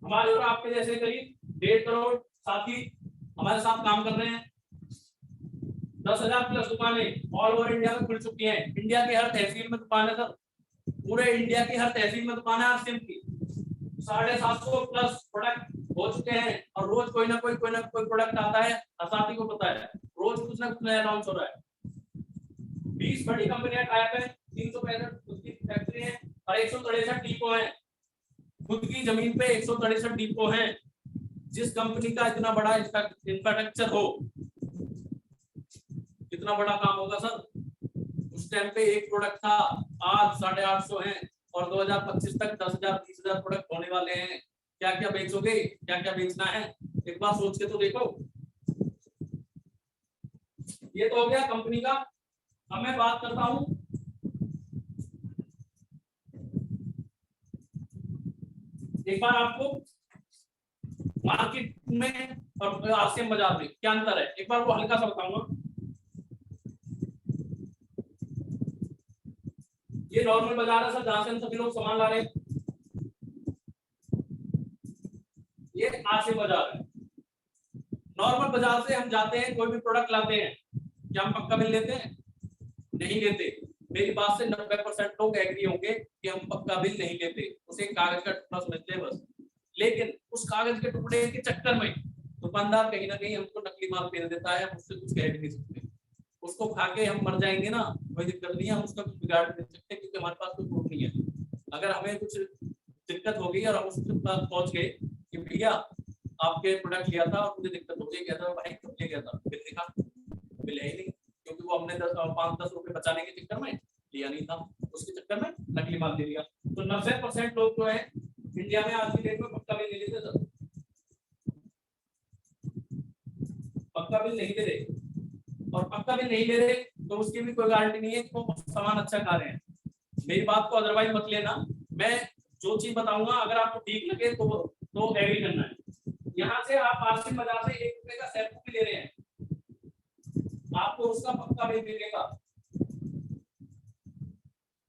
हमारे और आपके जैसे करीब 1.5 करोड़ साथी हमारे साथ काम कर रहे हैं। 10,000 प्लस दुकानें ऑल ओवर इंडिया में खुल चुकी हैं। इंडिया के हर तहसील में दुकान है सर, पूरे इंडिया की हर तहसील में दुकान है आरसीएम की। 750 प्लस प्रोडक्ट हो चुके हैं और रोज कोई ना कोई प्रोडक्ट आता है, साथी को पता है रोज कुछ ना कुछ नया लॉन्च हो रहा है। 20 बड़ी कंपनियां टाइप है, 365 खुद की फैक्ट्री है और 163 डिपो है। खुद की जमीन पे 163 डिपो हैं। जिस कंपनी का इतना बड़ा इंफ्रास्ट्रक्चर हो, कितना बड़ा काम होगा सर। उस टाइम पे एक प्रोडक्ट था, आज 850 है और 2025 तक 10,000 20,000 प्रोडक्ट होने वाले हैं। क्या क्या बेचोगे, क्या क्या बेचना है, एक बार सोच के तो देखो। ये तो हो गया कंपनी का। अब मैं बात करता हूं एक बार आपको मार्केट में और आरसीएम बाजार में क्या अंतर है, एक बार वो हल्का सा बताऊंगा। ये नॉर्मल बाजार है सर, जहां से हम सभी लोग सामान ला रहे हैं। ये आरसीएम बाजार है। नॉर्मल बाजार से हम जाते हैं, कोई भी प्रोडक्ट लाते हैं, क्या हम पक्का बिल लेते हैं? नहीं लेते। मेरी बात से 90% लोग एग्री होंगे कि हम पक्का बिल नहीं लेते, उसे कागज का टुकड़ा समझते हैं बस। लेकिन उस कागज के टुकड़े के चक्कर में दुकानदार कहीं ना कहीं हमको नकली माल बेच देता है, हम उससे कुछ कह भी नहीं सकते। उसको खा के हम मर जाएंगे ना, कोई दिक्कत नहीं है, हम उसका कुछ बिगाड़ नहीं सकते क्योंकि हमारे पास कोई प्रूफ नहीं है। अगर हमें कुछ दिक्कत हो गई और हम उसके पास पहुंच गए कि भैया आपके प्रोडक्ट लिया था और मुझे दिक्कत हो गई, कहता भाई कब ले गया था, बिल दिखा, बिल है ही नहीं, क्योंकि वो हमने 5-10 रुपए बचाने के चक्कर में लिया नहीं था, उसके चक्कर में नकली माल दे दिया। तो 90% लोग जो है इंडिया में आज की डेट में पक्का बिल नहीं लेते सर, पक्का बिल नहीं ले रहे। और पक्का बिल नहीं ले रहे तो उसकी भी कोई गारंटी नहीं है कि वो सामान अच्छा खा रहे हैं। मेरी बात को अदरवाइज मत लेना, मैं जो चीज बताऊंगा अगर आपको ठीक लगे तो एग्री करना है। यहाँ से आप आरसीएम बाजार से 1 रुपए का शैम्पू भी ले रहे हैं, आपको उसका पक्का बिल मिलेगा।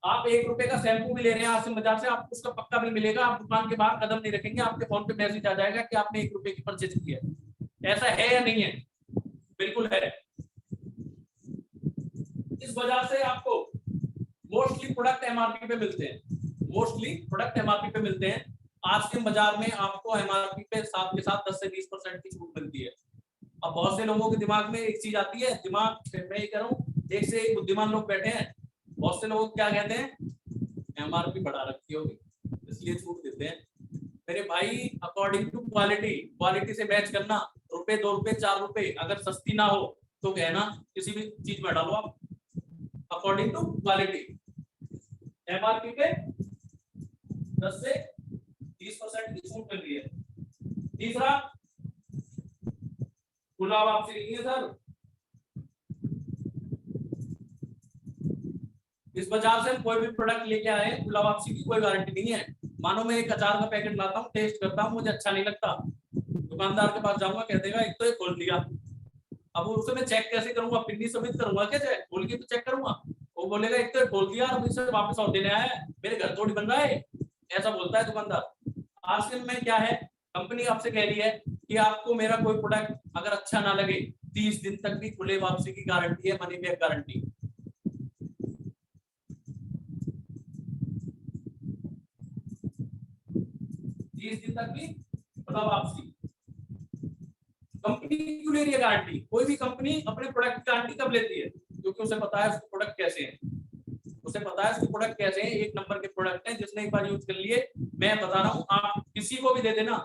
आप 1 रुपए का शैम्पू भी ले रहे हैं आरसीएम बाजार से, आपको उसका पक्का बिल मिलेगा। आप दुकान के बाहर कदम नहीं रखेंगे, आपके फोन पे मैसेज आ जाएगा कि आपने 1 रुपए की परचेज की है। ऐसा है या नहीं है? बिल्कुल है। इस बाजार से आपको मोस्टली प्रोडक्ट एमआरपी पे मिलते हैं, मोस्टली प्रोडक्ट एमआरपी पे मिलते हैं। आरसीएम बाजार में आपको एमआरपी पे साथ के साथ 10 से 20% की छूट मिलती है। अब बहुत से लोगों के दिमाग में एक चीज आती है, दिमाग मैं ये कह रहा हूँ, एक से एक बुद्धिमान लोग बैठे हैं, बहुत से लोग क्या कहते हैं एमआरपी बढ़ा रखी होगी इसलिए छूट देते हैं। मेरे भाई अकॉर्डिंग टू क्वालिटी, क्वालिटी से मैच करना। रुपए 2 रुपए 4 रुपए अगर सस्ती ना हो तो कहना किसी भी चीज में डालो आप, अकॉर्डिंग टू क्वालिटी। एमआरपी पे 10 से 30% की छूट मिल रही है। तीसरा खुला वापसी लिखी है सर। इस बाजार से कोई भी प्रोडक्ट लेके आए, खुला वापसी की कोई गारंटी नहीं है। मानो मैं एक अचार का पैकेट लाता हूँ, टेस्ट करता हूँ, मुझे अच्छा नहीं लगता, दुकानदार के पास जाऊंगा, कह देगा एक तो ये खोल दिया, अब उसे मैं चेक कैसे करूंगा, पिन्नी सबमिट करूंगा क्या, चेक खोल के तो चेक करूंगा। वो बोलेगा एक तो खोल दिया और मुझसे वापस और देने आया है, मेरे घर थोड़ी बन रहा है, ऐसा बोलता है दुकानदार। आजकल में क्या है, कंपनी आपसे कह रही है कि आपको मेरा कोई प्रोडक्ट अगर अच्छा ना लगे 30 दिन तक भी खुले वापसी की गारंटी है, मनी बैक गारंटी। दिन तक भी खुला वापसी। कंपनी क्यों ले रही है गारंटी? कोई भी कंपनी अपने प्रोडक्ट की गारंटी कब लेती है? क्योंकि उसे पता है उसके प्रोडक्ट कैसे हैं, उसे पता है उसके प्रोडक्ट कैसे हैं, एक नंबर के प्रोडक्ट हैं, जिसने एक बार यूज कर लिए। मैं बता रहा हूँ, आप किसी को भी दे देना,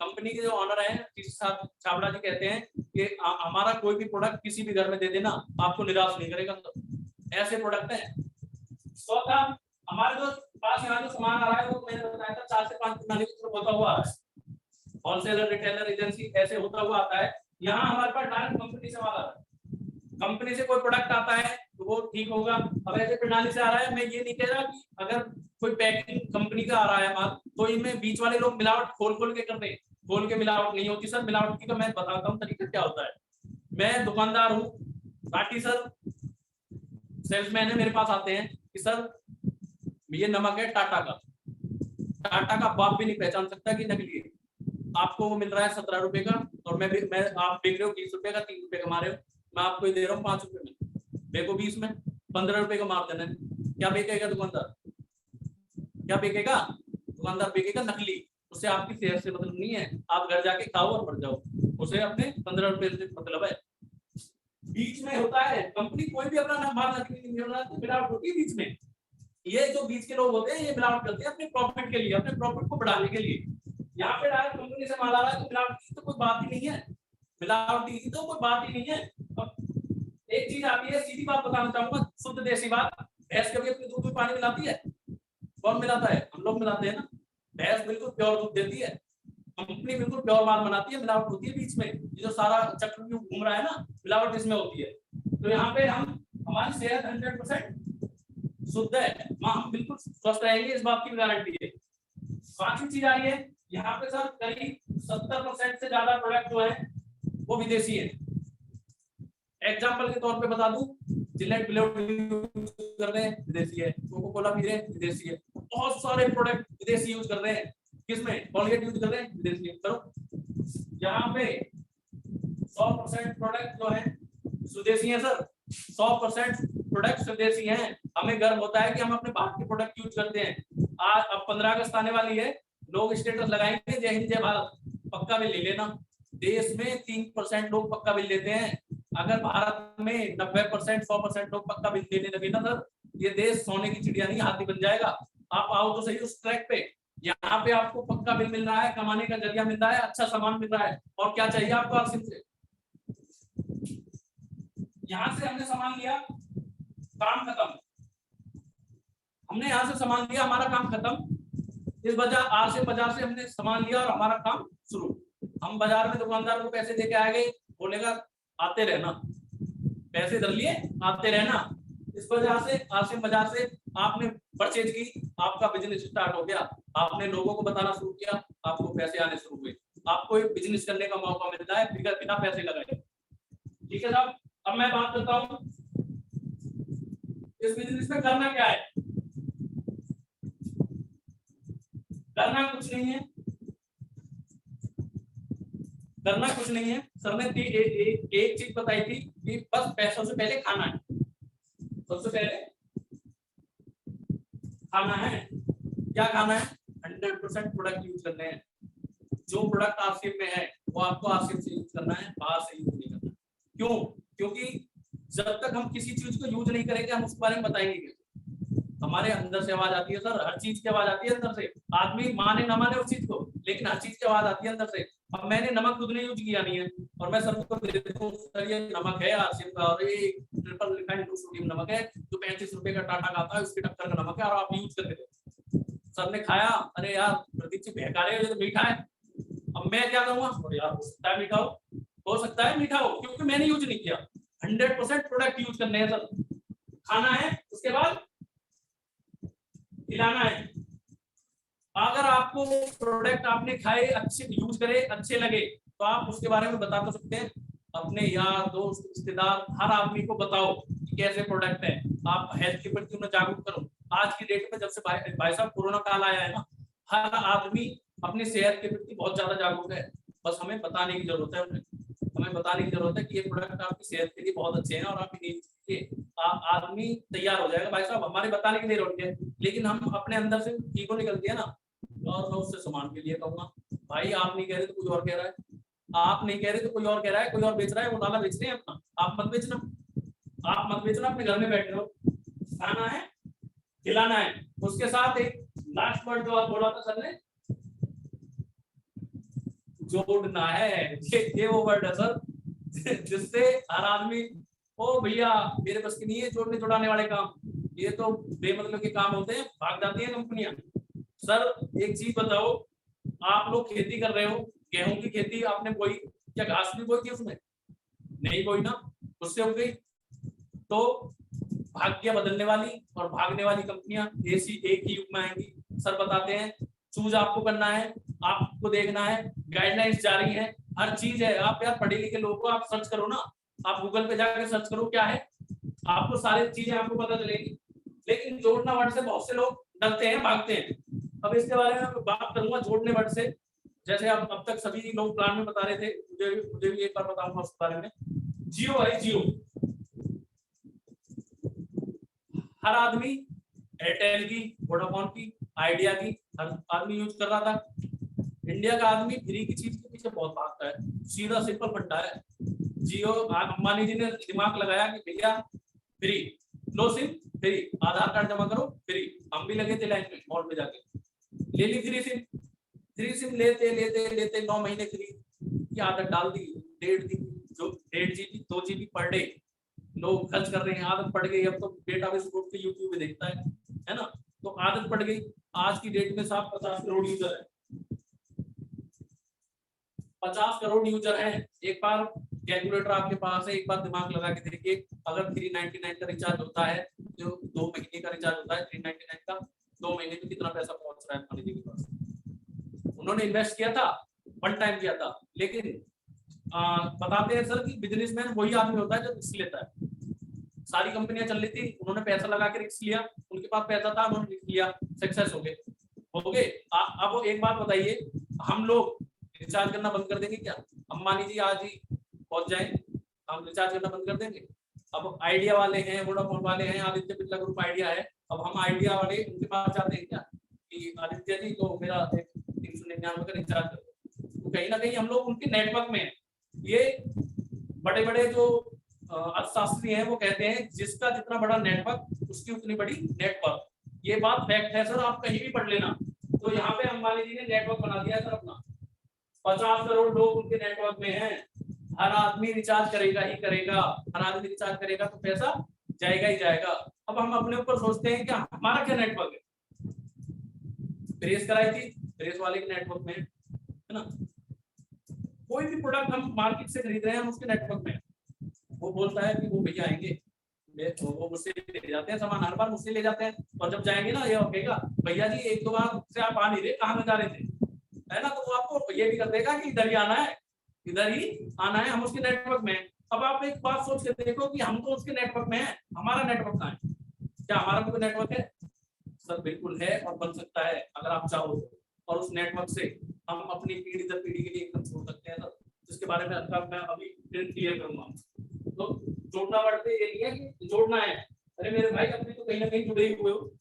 कंपनी के जो ऑनर हैं छाबड़ा जी कहते हैं कि हमारा कोई भी प्रोडक्ट किसी भी घर में दे देना, आपको निराश नहीं करेगा। तो ऐसे प्रोडक्ट हैं। चौथा, हमारे जो पास यहाँ जो सामान आ रहा है वो मैंने बताया था 4 से 5 प्रणाली के थ्रू होता हुआ आ रहा है, होलसेलर, रिटेलर, एजेंसी ऐसे होता हुआ आता है। यहाँ हमारे पास डायरेक्ट कंपनी से माल आ रहा है, कंपनी से कोई प्रोडक्ट आता है तो वो ठीक होगा। अब ऐसे प्रणाली से आ रहा है, मैं ये नहीं कह रहा कि अगर कोई पैकिंग कंपनी का आ रहा है माल तो इनमें बीच वाले लोग मिलावट खोल के कर रहे हैं, खोल के मिलावट नहीं होती सर। मिलावट की तो मैं बताता हूँ तरीका क्या होता है। मैं दुकानदार हूँ, बाकी सर सेल्समैन है, मेरे पास आते हैं कि सर ये नमक है टाटा का, टाटा का बाप भी नहीं पहचान सकता कि नकली है। आपको वो मिल रहा है 17 रुपए का और मैं आप बेच रहे हो 20 रुपए का, 3 रुपए का मारे हो, मैं आपको ही दे रहा हूँ 5 रुपए में, देखो 20 में 15 रुपए का मार देना है। क्या बेचेगा दुकानदार? क्या बेचेगा दुकानदार? बेचेगा नकली। उससे आपकी सेहत से मतलब नहीं है, आप घर जाके खाओ और मर जाओ, उसे अपने 15 रुपए से मतलब है। बीच में होता है कंपनी कोई भी अपना माल नकली नहीं मिल रहा तो मिलावट होती है बीच में। ये जो बीच के लोग होते हैं ये मिलावट करते हैं अपने प्रॉफिट के लिए, अपने प्रॉफिट को बढ़ाने के लिए। यहाँ पे डायरेक्ट कंपनी से माल आ रहा है तो मिलावट की तो कोई बात ही नहीं है, मिलावटी की तो कोई बात ही नहीं है। अब एक चीज आती है, सीधी बात बताना चाहूंगा, शुद्ध देसी बात। भैंस कभी अपने दूध में पानी मिलाती है? कौन मिलाता है? हम लोग मिलाते हैं ना। भैंस बिल्कुल प्योर दूध देती है, कंपनी बिल्कुल प्योर माल बनाती है, मिलावट होती है बीच में। ये जो सारा चक्र घूम रहा है ना, मिलावट इसमें होती है। तो यहाँ पे हमारी सेहत 100% शुद्ध है, हम बिल्कुल स्वस्थ रहेंगे, इस बात की गारंटी है। 5वीं चीज आ रही है यहाँ पे सर, करीब 70% से ज्यादा प्रोडक्ट जो है वो विदेशी है। एग्जाम्पल के तौर पे बता दूं, जिलेट ब्लेड कर रहे हैं विदेशी है, कोको कोला पी रहे हैं विदेशी है, बहुत सारे प्रोडक्ट विदेशी यूज कर रहे हैं। किसमें? कॉलगेट यूज कर रहे हैं विदेशी है। करो यहाँ पे 100% प्रोडक्ट जो है स्वदेशी है सर, 100% प्रोडक्ट स्वदेशी हैं। हमें गर्व होता है कि हम अपने भारत के प्रोडक्ट यूज करते हैं। आज अब 15 अगस्त आने वाली है, लोग स्टेटस लगाएंगे जय हिंद जय भारत, पक्का बिल ले लेना। देश में 3% लोग पक्का बिल लेते हैं, अगर भारत में 90% 100% लोग पक्का बिल देने लगे ना सर, ये देश सोने की चिड़िया नहीं हाथी बन जाएगा। आप आओ तो सही उस ट्रैक पे, यहाँ पे आपको पक्का बिल मिल रहा है, कमाने का जरिया मिल रहा है, अच्छा सामान मिल रहा है, और क्या चाहिए आपको आसिफ से। यहाँ से हमने सामान लिया, काम खत्म, हमने यहाँ से सामान लिया, हमारा काम खत्म। इस बाजार से हमने सामान लिया और हमारा काम शुरू। हम बाजार में दुकानदार को पैसे देके आ गए, बोलेगा आते रहना, पैसे धर लिए आते रहना। इस वजह से आसिम बाजार से आपने परचेज की, आपका बिजनेस स्टार्ट हो गया, आपने लोगों को बताना शुरू किया, आपको पैसे आने शुरू हुए, आपको एक बिजनेस करने का मौका मिलता है बिना पैसे लगाए। ठीक है साहब, अब मैं बात करता हूँ इस बिजनेस में करना क्या है। करना कुछ नहीं है, करना कुछ नहीं है। सर ने एक चीज बताई थी कि बस पैसों से पहले खाना है, सबसे पहले खाना है। क्या खाना है? 100% प्रोडक्ट यूज करने हैं। जो प्रोडक्ट आसिफ में है वो आपको आसिफ से यूज करना है, बाहर से यूज नहीं करना। क्यों? क्योंकि जब तक हम किसी चीज को यूज नहीं करेंगे हम उसके बारे में बताएंगे। हमारे अंदर से आवाज आती है सर, हर चीज की आवाज आती है अंदर से। आदमी माने ना माने उस चीज को, लेकिन हर चीज की आवाज आती है अंदर से। अब मैंने नमक खुद ने यूज किया नहीं है और मैं सबको देता हूं सर ये नमक है आसिफ का, और ये ट्रिपल रिफाइंड सोडियम नमक है जो 35 रुपए का टाटा का आता है, उसके टक्कर का नमक है, और आप यूज करके देखो। सर ने खाया, अरे यार प्रदीप जी बेकार है, ये तो मीठा है। अब मैं क्या करूंगा? और यार हो सकता है मीठा हो सकता है मीठा हो, क्योंकि मैंने यूज नहीं किया। 100% प्रोडक्ट यूज करने हैं सर। खाना है, उसके बाद खिलाना है। अगर आपको प्रोडक्ट आपने खाए, अच्छे यूज करे, अच्छे लगे, तो आप उसके बारे में बता तो सकते हैं अपने यार दोस्त रिश्तेदार हर आदमी को बताओ कि कैसे प्रोडक्ट है। आप हेल्थ के प्रति उन्हें जागरूक करो। आज की डेट में जब से भाई साहब कोरोना काल आया है ना, हर आदमी अपनी सेहत के प्रति बहुत ज्यादा जागरूक है। बस हमें बताने की जरूरत है, हमें बताने की जरूरत है कि ये प्रोडक्ट आपकी सेहत के लिए बहुत अच्छे हैं और आप आदमी तैयार हो जाएगा। भाई साहब हमारे बताने की देर होती है, लेकिन हम अपने अंदर से ईगो निकलती है ना, और मैं उससे सामान के लिए कहूंगा भाई आप नहीं कह रहे तो कोई और कह रहा है, आप नहीं कह रहे तो कोई और कह रहा है, कोई और बेच रहा है, वो नाला बेच रहे हैं अपना, आप मत बेचना। आप मत बेचना, अपने घर में बैठे रहो, खाना है खिलाना है। उसके साथ एक लास्ट वर्ड जो आप बोला था सर ने, जोड़ना है, ये वो वर्ड है सर जिससे हर आदमी, ओ भैया मेरे बस की नहीं है जोड़ने जोड़ाने वाले काम, ये तो बेमतलब के काम होते हैं, भाग जाती है कंपनियां। सर एक चीज बताओ, आप लोग खेती कर रहे हो, गेहूं की खेती आपने बोई, क्या घास भी बोई थी उसमें? नहीं बोई ना, उससे हो गई। तो भाग्य बदलने वाली और भागने वाली कंपनियां ऐसी एक ही युग में आएंगी। सर बताते हैं, चूज आपको करना है, आपको देखना है, गाइडलाइंस जारी है, हर चीज है। आप यार पढ़े लिखे लोगों को आप सर्च करो ना, आप गूगल पे जाकर सर्च करो क्या है, आपको सारी चीजें आपको पता चलेगी। लेकिन जोड़ना वर्ड से बहुत से लोग डरते हैं, भागते हैं। अब इसके बारे में मैं बात करूंगा जोड़ने वर्ड से। जैसे अब तक सभी लोग प्लान में बता रहे थे, मुझे भी एक बार बताऊंगा उस बारे में। जियो है, जियो हर आदमी, एयरटेल की, वोडाफोन की, आइडिया की हर आदमी यूज कर रहा था। इंडिया का आदमी फ्री की चीज के पीछे बहुत भागता है, सीधा सिंपल फंडा है। जियो अंबानी जी ने दिमाग लगाया कि भैया फ्री, लो सिम फ्री, आधार कार्ड जमा करो फ्री। हम भी लगे थे लाइन में मॉल में जाके, ले ली फ्री सिम लेते लेते लेते 9 महीने फ्री की आदत डाल दी। 1.5 GB 2 GB पर डे लोग खर्च कर रहे हैं, आदत पड़ गई। अब तो डेटा बेस उठ के यूट्यूब पे देखता है ना, तो आदत पड़ गई। आज की डेट में साहब 50 करोड़ यूजर है, 50 करोड़ यूजर हैं। एक बार कैलकुलेटर आपके पास है, एक बार दिमाग लगा के देखिए, अगर 399 का रिचार्ज होता है, जो 2 महीने का रिचार्ज होता है 399 का, 2 महीने में कितना पैसा पहुंच रहा है अंबानी जी के पास। उन्होंने इन्वेस्ट किया था, 1 टाइम किया था। लेकिन बताते हैं सर कि बिजनेसमैन वही आदमी होता है जो रिस्क लेता है। सारी कंपनियां चल रही थी, उन्होंने पैसा लगा के रिस्क लिया, उनके पास पैसा था, उन्होंने रिस्क लिया, सक्सेस हो गए। अब एक बात बताइए, हम लोग रिचार्ज करना बंद कर देंगे क्या? अंबानी जी आज ही पहुंच जाए, हम रिचार्ज करना बंद कर देंगे? अब आइडिया वाले हैं, वोडाफोन वाले हैं, आदित्य बिरला ग्रुप आइडिया है, अब हम आइडिया वाले उनके पास जाते हैं क्या कि आदित्य जी तो मेरा 399 का रिचार्ज कर दो? तो कहीं ना कहीं हम लोग उनके नेटवर्क में हैं। ये बड़े बड़े जो अर्थशास्त्री हैं वो कहते हैं जिसका जितना बड़ा नेटवर्क उसकी उतनी बड़ी नेटवर्क। ये बात फैक्ट है सर, आप कहीं भी पढ़ लेना। तो यहाँ पे अंबानी जी ने नेटवर्क बना दिया सर अपना, 50 करोड़ लोग उनके नेटवर्क में हैं। हर आदमी रिचार्ज करेगा ही करेगा, हर आदमी रिचार्ज करेगा तो पैसा जाएगा ही जाएगा। अब हम अपने ऊपर सोचते हैं कि हमारा क्या नेटवर्क है। प्रेस कराई थी, प्रेस वाले के नेटवर्क में है ना। कोई भी प्रोडक्ट हम मार्केट से खरीद रहे हैं, हम उसके नेटवर्क में, वो बोलता है कि वो भैया आएंगे, वो मुझसे ले जाते हैं सामान, हर बार मुझसे ले जाते हैं। और जब जाएंगे ना, ये कहेगा भैया जी 1-2 बार से आप आ नहीं रहे, कहाँ में जा रहे थे, है ना। तो वो आपको ये भी कर देगा कि इधर ही आना है, इधर ही आना है, हम उसके नेटवर्क में। अब आप एक बात सोच के देखो कि हम तो उसके नेटवर्क में हैं, हमारा नेटवर्क कहाँ है? क्या हमारा भी कोई नेटवर्क है? सर बिल्कुल है, और बन सकता है अगर आप चाहो तो। और उस नेटवर्क से हम अपनी पीढ़ी दर पीढ़ी के लिए एकदम छोड़ सकते हैं सर, जिसके बारे में मैं अभी क्लियर करूंगा। तो जोड़ना वर्ड पे ये नहीं है कि जोड़ना है, अरे मेरे भाई अपने तो कहीं ना कहीं जुड़े ही हुए हो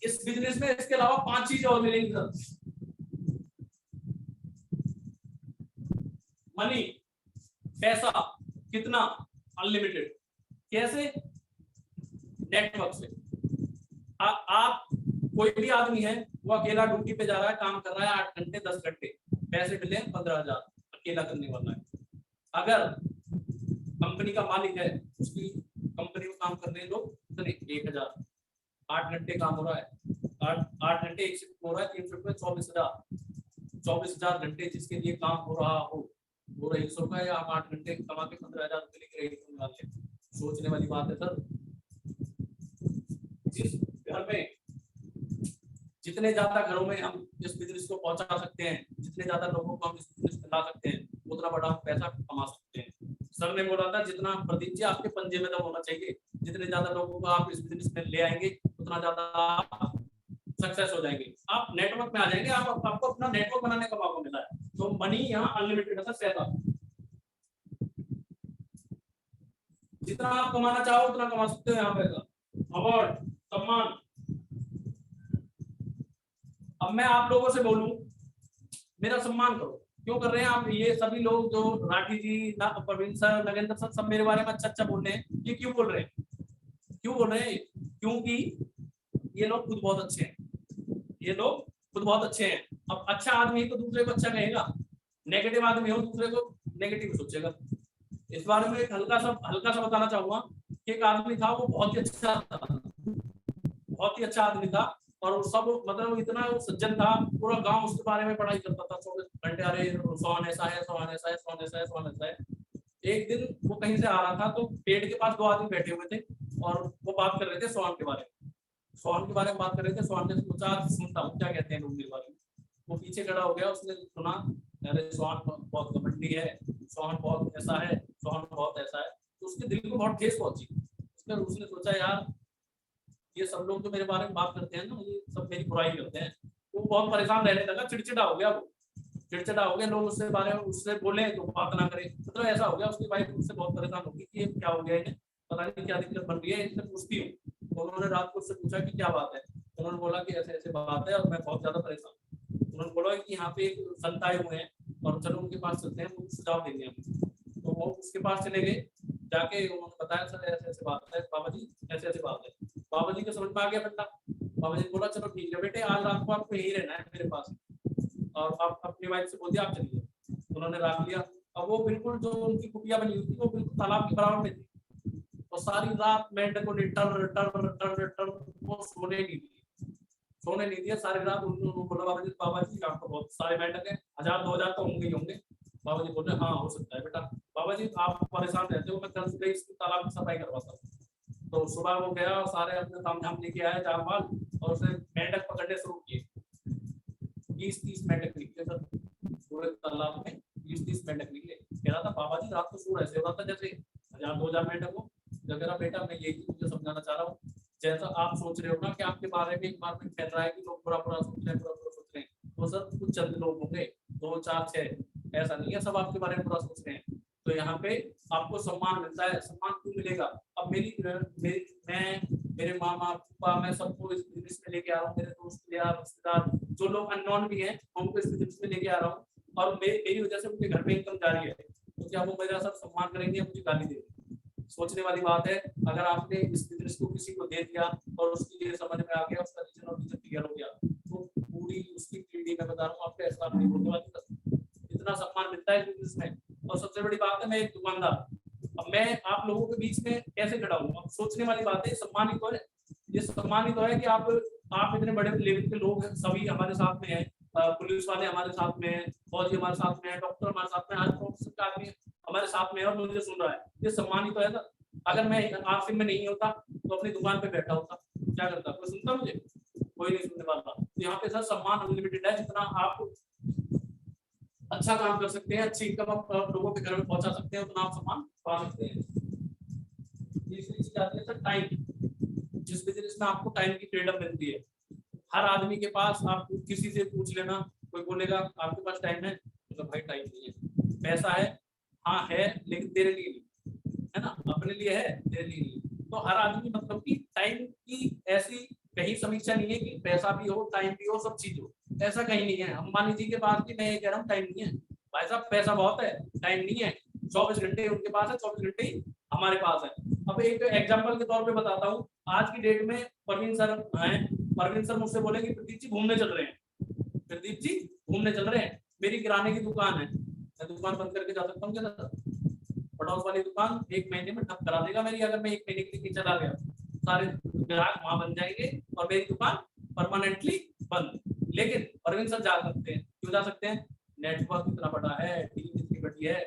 इस बिजनेस में। इसके अलावा 5 चीजें और मिलेंगी सर। मनी, पैसा, कितना, अनलिमिटेड। कैसे? नेटवर्क से। आप कोई भी आदमी है, वो अकेला ड्यूटी पे जा रहा है, काम कर रहा है 8 घंटे 10 घंटे, पैसे मिले 15,000, अकेला करने वाला है। अगर कंपनी का मालिक है, उसकी कंपनी में काम कर रहे हैं लोग कितने, 1,000, 8 घंटे काम हो रहा है, 8 घंटे एक शिफ्ट हो रहा है, 3 शिफ्ट में 24,000 घंटे जिसके लिए काम हो रहा हो, वो रईस होगा, या आप 8 घंटे कमा के 15,000 रुपए लेके रईस निकाल लें। सोचने वाली बात है सर। जिस घर में, जितने ज्यादा घरों में हम इस बिजनेस को पहुंचा सकते हैं, जितने ज्यादा लोगों को हम इस बिजनेस में ला सकते हैं, उतना बड़ा पैसा कमा सकते हैं। सर ने बोला था जितना, प्रदीप जी आपके पंजे में दम होना चाहिए, जितने ज्यादा लोगों को आप इस बिजनेस में ले आएंगे उतना ज्यादा आप सक्सेस हो जाएंगे, आप नेटवर्क में आ जाएंगे। आपको अपना नेटवर्क बनाने का मौका मिला है। तो मनी यहाँ अनलिमिटेड है सर, पैसा जितना आप कमाना चाहो उतना कमा सकते हो यहाँ पैसा। अवार्ड, सम्मान। अब मैं आप लोगों से बोलूं मेरा सम्मान करो, क्यों कर रहे हैं आप? ये सभी लोग जो राठी जी, प्रवीण सर, नगेंद्र सर, सब मेरे बारे में अच्छा अच्छा बोल रहे हैं, ये क्यों बोल रहे हैं? क्यों बोल रहे हैं? क्योंकि ये लोग खुद बहुत अच्छे हैं, ये लोग खुद बहुत अच्छे हैं। अब अच्छा आदमी तो दूसरे को अच्छा कहेगा, नेगेटिव आदमी हो दूसरे को नेगेटिव सोचेगा। इस बारे में एक हल्का सा बताना चाहूंगा कि एक आदमी था, वो बहुत ही अच्छा था, बहुत ही अच्छा आदमी था, और वो सब मतलब इतना वो सज्जन था, पूरा गांव उसके बारे में पढ़ाई करता था 24 घंटे। अरे सोहन ऐसा है, सोहन ऐसा है, सोहन ऐसा है, सोहन ऐसा है। एक दिन वो कहीं से आ रहा था, तो पेड़ के पास 2 आदमी बैठे हुए थे और वो बात कर रहे थे सोहन के बारे में। सोहन के बारे में बात कर रहे थे। सोहन ने सोचा सुनता हूँ क्या कहते हैं लोग मेरे बारे में। वो पीछे खड़ा हो गया, उसने सुना, अरे सोहन बहुत घमंडी है, सोहन बहुत ऐसा है, सोहन बहुत ऐसा है। तो उसके दिल को बहुत ठेस पहुंची। उसने सोचा यार ये सब लोग जो मेरे बारे में बात करते हैं ना, ये सब मेरी बुराई करते हैं। वो बहुत परेशान रहने लगा, चिड़चिड़ा हो गया। वो चिड़चिड़ा हो गया, लोग उससे बारे में उससे बोले तो बात ना करे, मतलब ऐसा हो गया। उसकी वाइफ उससे बहुत परेशान होगी कि ये क्या हो गया इन्हें, पता नहीं क्या दिक्कत बन रही है, इनसे पूछती हूँ। उन्होंने रात को उससे पूछा कि क्या बात है। उन्होंने बोला कि ऐसे ऐसे बात है और मैं बहुत ज्यादा परेशान हूँ। उन्होंने बोला कि यहाँ पे एक संत आए हुए हैं और चलो उनके पास चलते हैं, वो सुझाव देंगे हमें। तो वो उसके पास चले गए, जाके उन्होंने बताया सर ऐसे ऐसे बात है, बाबा जी ऐसे ऐसे बात है। बाबा जी को समझ में आ गया बंदा। बाबा जी बोला चलो ठीक है बेटे, आज रात को आपको यही रहना है मेरे पास, और आप अपनी वाइफ से बोल दिया आप चलिए। उन्होंने राख लिया। अब वो बिल्कुल जो उनकी कुटिया बनी हुई थी वो बिल्कुल तालाब के बराबर में थी, और सारी रात मेंढकों ने टर टर टर टर वो सोने नहीं दिया सारी रात। उन्होंने बोला बाबा जी आपको बहुत सारे मेंढक हैं, 1000-2000 तो होंगे ही होंगे। बाबा जी बोले हाँ हो सकता है बेटा। बाबा जी आप परेशान रहते हो, मैं कल सुबह इस तालाब की सफाई करवाता हूँ। तो सुबह वो गया और सारे अपने काम धाम लेके आया जाल माल, और उसने मेंढक पकड़ने शुरू किए। 20-30 मेंढक निकले सर पूरे तालाब में, 20-30 मेंढक निकले। कह रहा था बाबा जी रात को सो ऐसे हो रहा था जैसे 1000-2000 मेंढक हो। जब कह रहा बेटा मैं यही मुझे समझाना चाह रहा हूँ, जैसा आप सोच रहे हो ना कि आपके बारे में एक बार में फैल रहा है कि लोग बुरा बुरा सोच रहे हैं, बुरा बुरा सोच रहे हैं, वो सर कुछ चंद लोग होंगे, 2, 4, 6, ऐसा नहीं है सब आपके बारे में बुरा सोच रहे हैं। तो यहाँ पे आपको सम्मान मिलता है। सम्मान क्यों मिलेगा? अब मैं मेरे मामा पापा मैं सबको इस बिजनेस में लेके आ रहा हूँ, मेरे दोस्त यार रिश्तेदार जो लोग अननोन भी हैं उनको इस बिजनेस में लेके आ रहा हूँ, और मेरी वजह से मुझे घर में इनकम जा रही है। तो क्या वो मेरा सब सम्मान करेंगे, मुझे गाली देंगे? सोचने वाली बात है। अगर आपने इस बिजनेस को किसी को दे दिया और उसकी ये समझ में आ गया, उसका रीजन और रीजन क्लियर हो गया, तो पूरी उसकी पीढ़ी में बता रहा हूँ आपको ऐसा नहीं होने वाली। इतना सम्मान मिलता है बिजनेस में। और सबसे बड़ी बात है मैं एक दुकानदार, अब मैं आप लोगों के बीच में कैसे खड़ा हूँ? अब सोचने वाली बात है, सम्मान ही तो है। ये सम्मान ही तो है कि आप इतने बड़े लेवल के लोग हैं, सभी हमारे साथ में हैं, पुलिस वाले हमारे साथ में हैं, फौजी हमारे साथ में है, डॉक्टर हमारे साथ में, आज प्रोफेसर का आदमी हमारे साथ में है और मुझे सुन रहा है। ये सम्मान ही तो है ना। अगर मैं आखिर में नहीं होता तो अपनी दुकान पे बैठा होता, क्या करता? कोई सुनता मुझे? कोई नहीं सुनने वाला। तो यहाँ पे सर सम्मान अनलिमिटेड है। जितना आप अच्छा काम कर सकते हैं, अच्छी इनकम आप लोगों के घर में पहुंचा सकते हैं, उतना आप सम्मान पा सकते हैं। तीसरी चीज आती है सर टाइम। जिस बिजनेस में आपको टाइम की फ्रीडम मिलती है, हर आदमी के पास आप किसी से पूछ लेना, कोई बोलेगा आपके पास टाइम है, तो भाई टाइम नहीं है। पैसा है, हाँ है, लेकिन तेरे लिए नहीं है ना, अपने लिए है, तेरे लिए नहीं। तो हर आदमी मतलब कि टाइम की ऐसी कहीं समीक्षा नहीं है कि पैसा भी हो, टाइम भी हो, सब चीज हो, ऐसा कहीं नहीं है। अंबानी जी के पास भी मैं ये कह रहा हूँ टाइम नहीं है। भाई साहब पैसा बहुत है, टाइम नहीं है। 24 घंटे उनके पास है, 24 घंटे ही हमारे पास है। अब एक एग्जाम्पल के तौर पे बताता हूँ, आज की डेट में प्रवीण सर हैं, प्रवीण सर मुझसे बोले कि प्रदीप जी घूमने चल रहे हैं, प्रदीप जी घूमने चल रहे हैं, मेरी किराने की दुकान है, मैं दुकान बंद करके जा सकता हूँ क्या सर? पड़ोस वाली दुकान 1 महीने में ठप करा देगा मेरी, अगर मैं 1 महीने के लिए चला गया, सारे ग्राहक वहां बन जाएंगे और मेरी दुकान परमानेंटली बंद। लेकिन प्रवीण सर जा सकते हैं। क्यों जा सकते हैं? नेटवर्क इतना बड़ा है, टीम इतनी बड़ी है,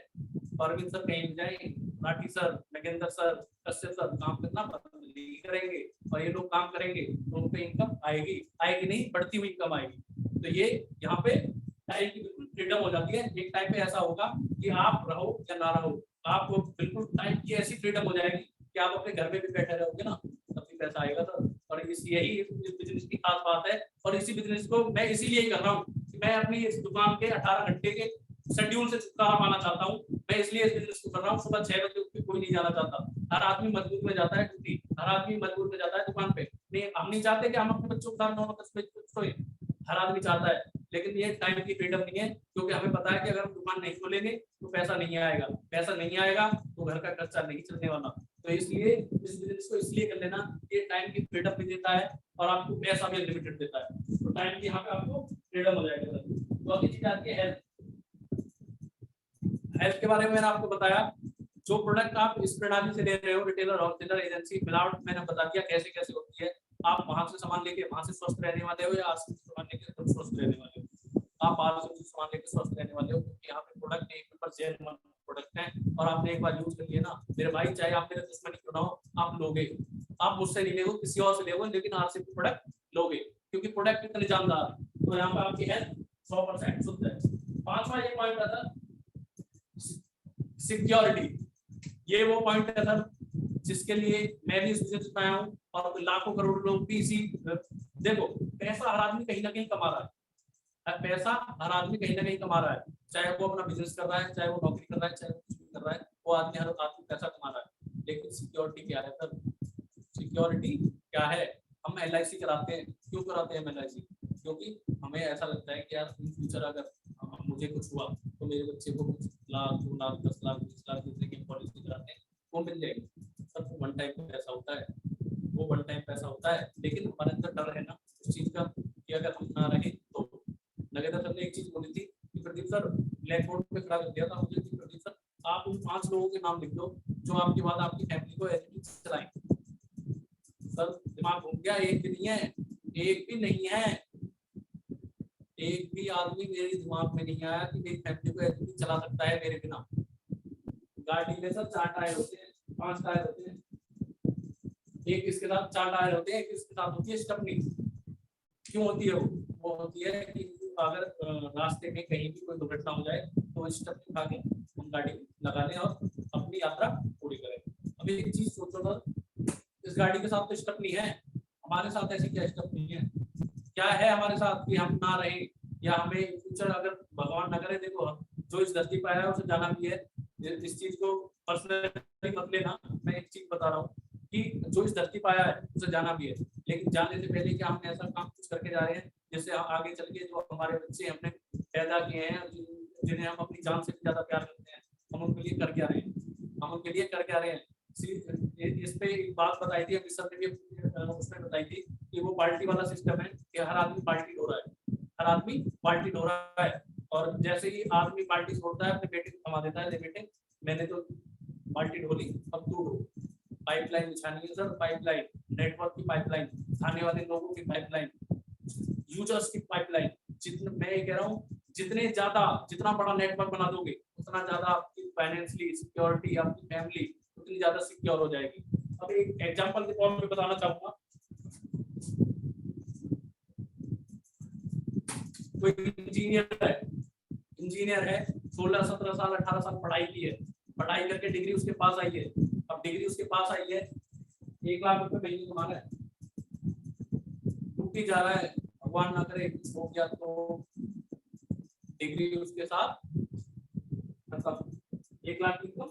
प्रवीण सर कहीं नहीं जाएंगे, Rathi sir, Nagendra sir, Kashyap sir काम करना पसंद नहीं करेंगे, और ये लोग काम करेंगे तो उन पे इनकम आएगी, आएगी नहीं, बढ़ती हुई इनकम आएगी। तो ये यहाँ पे टाइम की बिल्कुल फ्रीडम हो जाती है। एक टाइम पे ऐसा होगा कि आप रहो या ना रहो, आपको बिल्कुल टाइम की ऐसी फ्रीडम हो जाएगी कि आप अपने घर में भी बैठे रहोगे ना, तब भी पैसा आएगा सर। और यही इस बिजनेस की खास बात है। और इसी बिजनेस को मैं इसीलिए कर रहा हूँ कि मैं अपनी इस दुकान के 18 घंटे के शेड्यूल से छुटकारा पाना चाहता हूँ। मैं इसलिए इस बिजनेस को कर रहा हूँ। सुबह 6 बजे उठ के कोई नहीं जाना चाहता। हर आदमी मजबूर में जाता है ड्यूटी, हर आदमी मजबूर में जाता है दुकान पे। नहीं, हम नहीं चाहते कि हम अपने बच्चों के साथ 9-10 बजे सोए। हर आदमी चाहता है लेकिन ये टाइम की फ्रीडम नहीं है, क्योंकि हमें पता है कि अगर हम दुकान नहीं खोलेंगे तो पैसा नहीं आएगा, पैसा नहीं आएगा तो घर का खर्चा नहीं चलने वाला। तो इसलिए इस बिजनेस को इसलिए कर लेना, ये टाइम की फ्रीडम भी देता है और आपको पैसा भी अनलिमिटेड देता है। तो टाइम की यहाँ पे आपको फ्रीडम हो जाएगा। तो अगली चीज आती है हेल्थ। हेल्थ के बारे में मैंने आपको बताया, जो प्रोडक्ट आप इस प्रणाली से ले रहे हो, रिटेलर, होलसेलर, एजेंसी, मिलावट मैंने बता दिया कैसे कैसे होती है। आप वहां से सामान लेके वहां से स्वस्थ रहने वाले हो, या आज से सामान लेके एकदम स्वस्थ रहने वाले हो। आप आज से सामान लेके स्वस्थ रहने वाले हो, क्योंकि यहाँ पे प्रोडक्ट एक नंबर जेन्युइन प्रोडक्ट है, और आपने एक बार यूज कर लिया ना मेरे भाई, चाहे आप मेरे दुश्मन क्यों ना हो, आप लोगे। आप मुझसे नहीं लेगो, किसी और से लेगो, लेकिन आज से प्रोडक्ट लोगे, क्योंकि प्रोडक्ट इतने जानदार है। तो यहाँ पे आपकी हेल्थ 100% शुद्ध है। पांचवा ये पॉइंट आता है सिक्योरिटी। ये वो पॉइंट है सर जिसके लिए मैं भी इस बिजनेस में आया हूँ, और लाखों करोड़ लोग भी इसी। देखो, पैसा हर आदमी कहीं ना कहीं कमा रहा है, पैसा हर आदमी कहीं ना कहीं कमा रहा है, चाहे वो अपना बिजनेस कर रहा है, चाहे वो नौकरी कर रहा है, चाहे वो कुछ भी कर रहा है, वो आदमी हर आदमी पैसा कमा रहा है। लेकिन सिक्योरिटी क्या है सर? सिक्योरिटी क्या है? हम LIC कराते हैं। क्यों कराते हैं हम LIC? क्योंकि हमें ऐसा लगता है कि यार इन फ्यूचर अगर मुझे कुछ हुआ तो मेरे बच्चे को कुछ लाख, 2 लाख, 10 लाख, 20 लाख जितने की पॉलिसी कराते हैं वो मिल जाएगी। सब वन टाइम पैसा होता है, वो वन टाइम पैसा होता है, लेकिन हमारे अंदर डर है ना उस चीज का कि अगर हम ना रहे तो। नगेंद्र सर ने एक चीज बोली थी कि प्रदीप सर, ब्लैक बोर्ड पे खड़ा कर दिया था मुझे कि प्रदीप सर आप उन 5 लोगों के नाम लिख दो जो आपके बाद आपकी फैमिली को एजुकेट चलाएंगे। सर दिमाग घूम गया, एक भी नहीं है, एक भी नहीं है, एक भी आदमी मेरे दिमाग में नहीं आया कि मेरी फैमिली को एजुकेट चला सकता है मेरे बिना। गाड़ी में सर 4 टायर होते हैं, 5 टायर होते हैं, एक इसके साथ 4 टायर होते हैं, एक इसके साथ होती है स्टेपनी। क्यों होती है वो होती है कि अगर रास्ते में कहीं भी कोई दुर्घटना हो जाए तो स्टेपनी उठा के हम गाड़ी लगा लें और अपनी यात्रा पूरी करें। अब एक चीज सोचो सर, इस गाड़ी के साथ तो स्टेपनी है, हमारे साथ ऐसी क्या स्टेपनी है? क्या है हमारे साथ कि हम ना रहे, या हमें फ्यूचर अगर भगवान न करे, देखो जो इस धरती पर आया उसे जाना भी है। इस चीज को पर्सनली मत लेना, मैं एक चीज बता रहा हूँ कि जो इस धरती पर आया है उसे जाना भी है, लेकिन जाने से पहले क्या हमने ऐसा काम कुछ करके जा रहे हैं जिससे आगे चल के जो हमारे बच्चे हमने पैदा किए हैं, जिन्हें हम अपनी जान से भी ज्यादा प्यार करते हैं, हम उनके लिए कर क्या रहे हैं? हम उनके लिए कर क्या रहे हैं? इस पे एक बात बताई थी सर ने भी, उसमें बताई थी कि वो पार्टी वाला सिस्टम है कि हर आदमी पार्टी ढो रहा है, हर आदमी पार्टी ढो रहा है, और जैसे ही आदमी पार्टी छोड़ता है अपने बेटे को थमा देता है, ले बेटे मैंने तो पार्टी ढोली, अब तू ढो। पाइपलाइन बिछानी है सर, पाइपलाइन, नेटवर्क की पाइपलाइन, आने वाले लोगों की पाइपलाइन, यूजर्स की पाइपलाइन। जितने मैं ये कह रहा हूँ, जितना बड़ा नेटवर्क बना दोगे उतना ज्यादा आपकी फाइनेंशियली सिक्योरिटी, आपकी फैमिली उतनी ज्यादा सिक्योर हो जाएगी। अब एक एग्जांपल के तौर पे बताना चाहूंगा, कोई इंजीनियर है, 16, 17 साल, 18 साल पढ़ाई की है, पढ़ाई करके डिग्री उसके पास आई है। अब डिग्री उसके पास आई है, 1 लाख रुपए महीने कमा रहा है, डूबती जा रहा है, भगवान ना करे कुछ हो गया तो डिग्री उसके साथ मतलब 1 लाख इनकम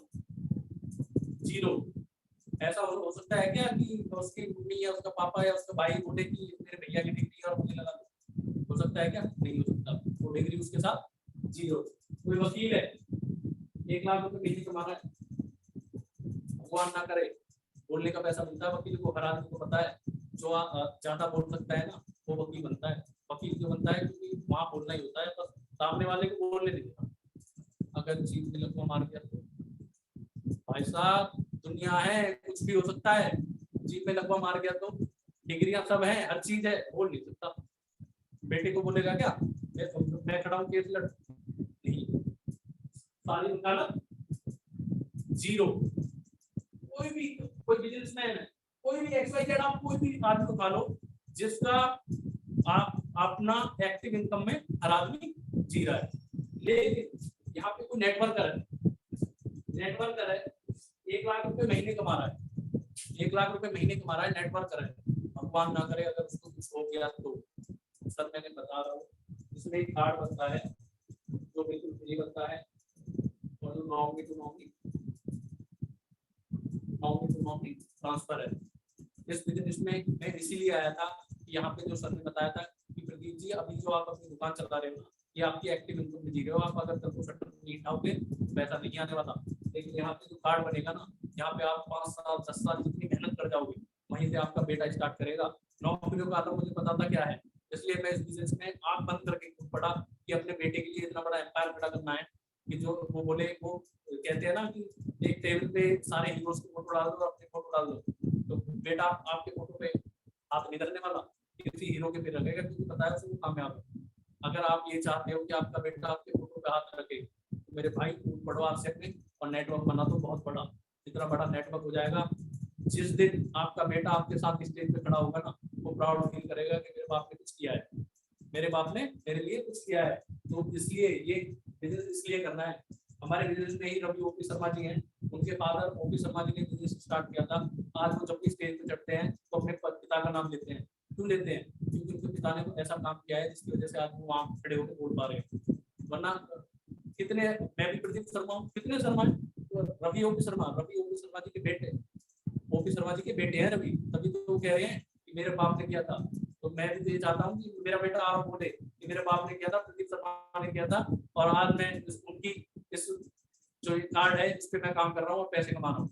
जीरो। ऐसा हो सकता है क्या कि उसकी मम्मी या उसका पापा या उसका भाई बोले कि मेरे भैया की डिग्री और मुझे लगा? हो सकता है क्या? नहीं हो सकता। वो डिग्री उसके साथ जीरो। कोई वकील है, 1 लाख रुपए महीने कमा रहा है, भगवान ना करे बोलने का पैसा मिलता है वकील को। हर आदमी को पता है जो ज्यादा बोल सकता है ना वो वकील बनता है। वकील क्यों बनता है? क्योंकि वहां बोलना ही होता है, बस सामने वाले को बोलने नहीं देता। अगर चीज में लकवा मार गया तो भाई साहब दुनिया है, कुछ भी हो सकता है। जीप में लकवा मार गया तो डिग्रियां सब है, हर चीज है, बोल नहीं सकता। बेटे को बोलेगा क्या मैं खड़ा हूँ केस लड़? नहीं, सारी वकालत जीरो। कोई बिजनेसमैन है, कोई भी XYZ, आप कोई भी आदमी को खा लो जिसका आप अपना एक्टिव इनकम में हर आदमी जी रहा है, लेकिन यहाँ पे कोई नेटवर्कर है, 1 लाख रुपए महीने कमा रहा है, 1 लाख रुपए महीने कमा रहा है, नेटवर्कर है। भगवान ना करे अगर उसको कुछ हो गया तो सर मैंने बता रहा हूँ, इसमें एक कार्ड बनता है जो बिल्कुल फ्री बनता है, और जो नॉमिनी टू नॉमिनी ट्रांसफर है। इस बिजनेस में मैं इसीलिए आया था कि यहाँ पे जो सर ने बताया था कि प्रदीप जी, अभी जो आप अपनी दुकान चला रहे हो ना, ये आपकी एक्टिव इनकम में जी रहे हो आप। अगर कल को शटर नहीं हटाओगे तो पैसा नहीं आने वाला। लेकिन यहाँ पे जो कार्ड बनेगा ना, यहाँ पे आप 5 साल 10 साल जितनी मेहनत कर जाओगे, वहीं से आपका बेटा स्टार्ट करेगा। नौकरियों का आलम मुझे पता था क्या है, इसलिए मैं इस बिजनेस में आँख बंद करके कूद पड़ा कि अपने बेटे के लिए इतना बड़ा एम्पायर खड़ा करना है कि जो वो बोले, वो कहते हैं ना कि एक टेबल पे सारे हीरोज की फोटो डाल दो, अपनी फोटो डाल दो, तो बेटा आपके फोटो पे हाथ नहीं धरने वाला, किसी हीरो के पे रखेगा, क्योंकि पता है उसको कामयाब है। अगर आप ये चाहते हो कि आपका बेटा आपके फोटो पे हाथ रखे, तो मेरे भाई बढ़वा सकते और नेटवर्क बना तो बहुत बड़ा, इतना बड़ा नेटवर्क हो जाएगा। जिस दिन आपका बेटा आपके साथ स्टेज पे खड़ा होगा ना, वो प्राउड फील करेगा कि मेरे बाप ने कुछ किया है, मेरे बाप ने मेरे लिए कुछ किया है। तो इसलिए ये बिजनेस इसलिए करना है। हमारे बिजनेस में ही रवि ओपी शर्मा जी हैं, उनके फादर ओपी शर्मा जी ने बिजनेस स्टार्ट किया था। आज वो जब भी स्टेज पे चढ़ते हैं तो अपने पिता का नाम लेते हैं। क्यों लेते हैं? क्योंकि उनके पिता ने ऐसा काम किया है जिसकी वजह से आज वो वहाँ खड़े होकर बोल पा रहे हैं। वरना कितने, मैं भी प्रदीप शर्मा हूँ, कितने शर्मा है, रवि ओपी शर्मा जी के बेटे, ओपी शर्मा जी के बेटे हैं रवि, तभी तो वो कह रहे हैं कि मेरे बाप ने किया था। तो मैं भी ये चाहता हूँ कि मेरा बेटा आप बोले कि मेरे बाप ने किया था, प्रदीप शर्मा ने किया था, और आज मैं उनकी इस जो कार्ड है इस पे मैं काम कर रहा हूँ और पैसे कमा रहा हूँ।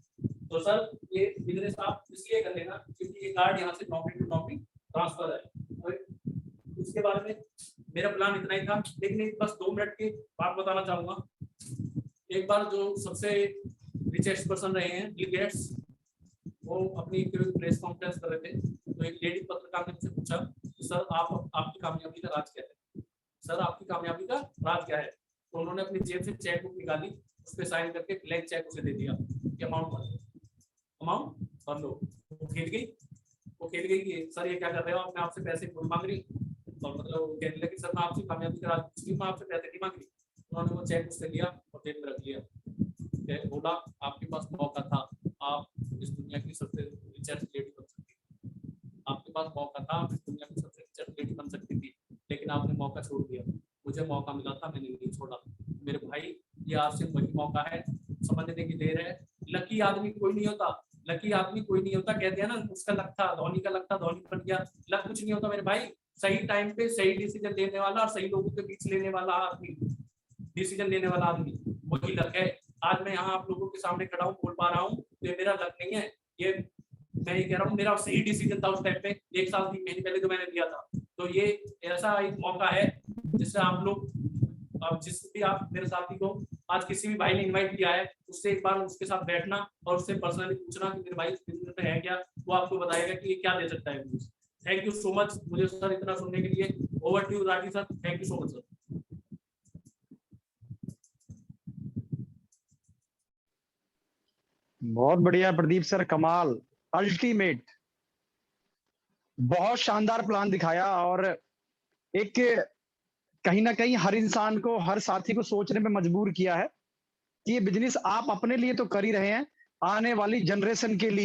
तो सर ये बिजनेस आप इसलिए कर लेना क्योंकि ये कार्ड यहाँ से नौकरी टू नौकरी ट्रांसफर है। तो इसके बारे में मेरा प्लान इतना ही था, लेकिन बस 2 मिनट की बात बताना चाहूंगा। एक बार जो सबसे रिचेस्ट पर्सन रहे हैं बिल गेट्स, वो अपनी प्रेस कॉन्फ्रेंस कर रहे थे, तो एक लेडी पत्रकार ने मुझसे पूछा कि सर आपकी कामयाबी का राज क्या है, सर आपकी कामयाबी का राज क्या है। तो उन्होंने अपनी जेब से चेक बुक निकाली, उस पर साइन करके ब्लैंक चेक उसे दे दिया कि अमाउंट भर लो। वो खेल गई कि सर ये क्या कर रहे हो आप, मैं आपसे पैसे मांग रही, और मतलब वो कहने लगी सर मैं आपकी कामयाबी का राज पूछ रही हूँ, मैं आपसे पैसे नहीं मांग रही। उन्होंने वो चेक उससे लिया और जेब में रख लिया, बोला आपके पास मौका था, आप इस दुनिया की सबसे रिचेस्ट लेडी बन सकती थी, आपके पास मौका था, आप इस दुनिया की सबसे रिचेस्ट लेडी बन सकती थी, लेकिन आपने मौका छोड़ दिया। मुझे मौका मिला था, मैंने नहीं छोड़ा। मेरे भाई ये आपसे वही मौका है, समझने की देर है। लकी आदमी कोई नहीं होता, लकी आदमी कोई नहीं होता, कहते हैं ना उसका लक था, धोनी का लक था, धोनी बन गया। लक कुछ नहीं होता मेरे भाई, सही टाइम पे सही डिसीजन लेने वाला और सही लोगों के बीच लेने वाला आदमी, डिसीजन लेने वाला आदमी, वही लक है। आज मैं यहाँ आप लोगों के सामने खड़ा हूँ, बोल पा रहा हूँ, तो ये मेरा लक नहीं है, ये मैं ये कह रहा हूँ मेरा सही डिसीजन था उस टाइम पे, 1 साल 3 महीने पहले जो मैंने लिया था। तो ये ऐसा एक मौका है जिससे आप लोग, अब जिस भी आप मेरे साथी को आज किसी भी भाई ने इनवाइट किया है, उससे एक बार उसके साथ बैठना और उससे पर्सनली पूछना कि मेरे भाई बिजनेस में है क्या, वो आपको बताएगा कि ये क्या दे सकता है। थैंक यू सो मच मुझे सर इतना सुनने के लिए। Over to you Rathi sir, thank you so much sir. बहुत बढ़िया प्रदीप सर, कमाल, अल्टीमेट, बहुत शानदार प्लान दिखाया, और एक कहीं ना कहीं हर इंसान को, हर साथी को सोचने में मजबूर किया है कि ये बिजनेस आप अपने लिए तो कर ही रहे हैं, आने वाली जनरेशन के लिए